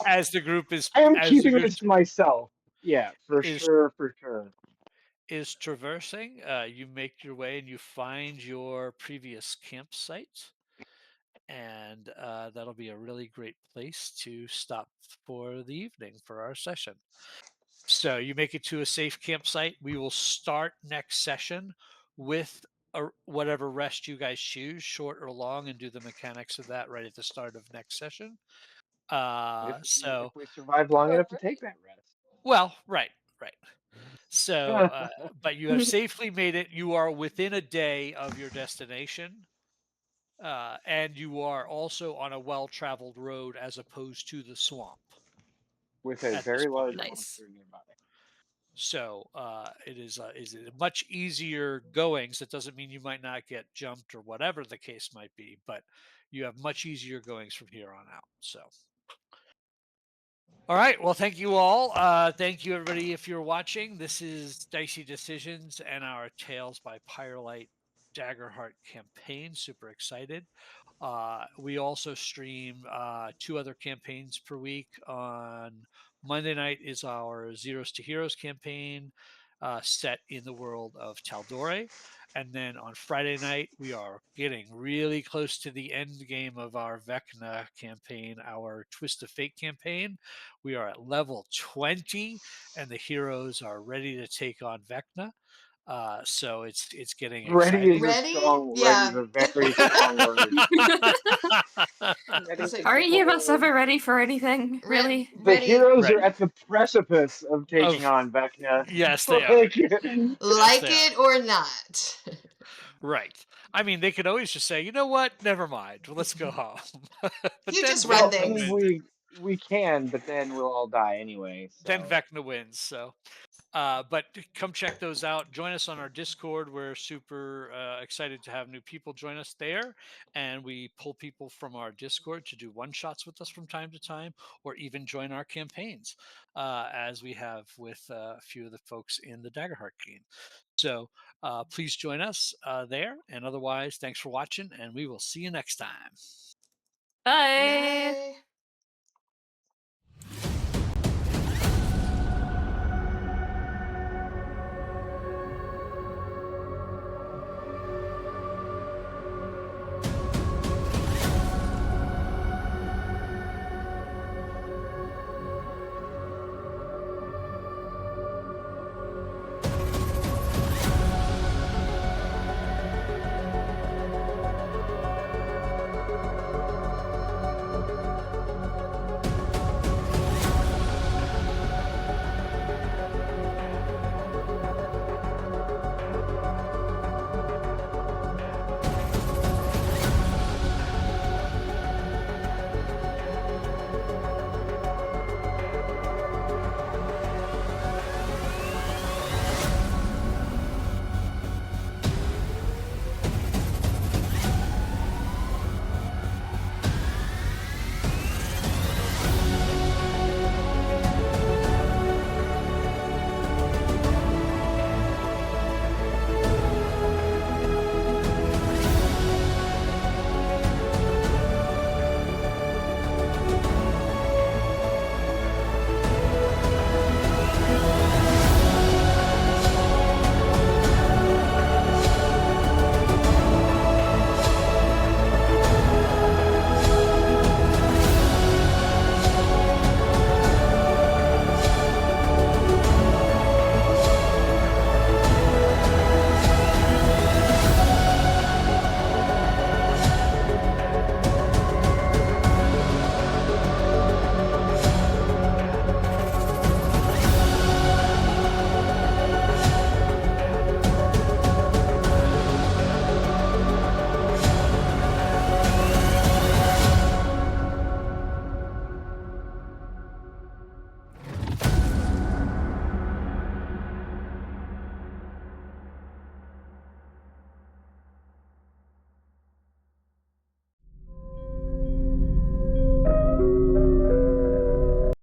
as the group I am as the keeping group this to myself. Yeah, for is sure, for sure. is traversing, you make your way and you find your previous campsite, and that'll be a really great place to stop for the evening for our session. So you make it to a safe campsite. We will start next session with whatever rest you guys choose, short or long, and do the mechanics of that right at the start of next session. If So, we survive long enough to take that well, right, right. So, rest. but you have safely made it. You are within a day of your destination, and you are also on a well-traveled road as opposed to the swamp With a at this very point. large Nice. monster nearby. So it is a much easier goings. That doesn't mean you might not get jumped or whatever the case might be, but you have much easier goings from here on out. So. All right. Well, thank you all. Thank you, everybody, if you're watching. This is Dicey Decisions and our Tales by Pyrelight Daggerheart campaign. Super excited. We also stream 2 other campaigns per week. On Monday night is our Zeros to Heroes campaign set in the world of Taldore. And then on Friday night, we are getting really close to the end game of our Vecna campaign, our Twist of Fate campaign. We are at level 20, and the heroes are ready to take on Vecna. So it's getting Ready is exciting. a Ready? strong. Ready is Yeah. a very strong word. It's Ready like, is Are a any of us word. ever ready for anything? Really? The ready. heroes are Right. at the precipice of taking Of on Vecna. yes, they are. Like, Yes, Like they are. it or not. Right. I mean, they could always just say, you know what? Never mind. Let's go home. But You then just run well, I Vecna mean, things. wins. we can, but then we'll all die anyway. Then So Vecna wins. So, but come check those out. Join us on our Discord. We're super excited to have new people join us there, and we pull people from our Discord to do one shots with us from time to time, or even join our campaigns, as we have with a few of the folks in the Daggerheart game. So please join us there. And otherwise, thanks for watching, and we will see you next time. Bye. Bye.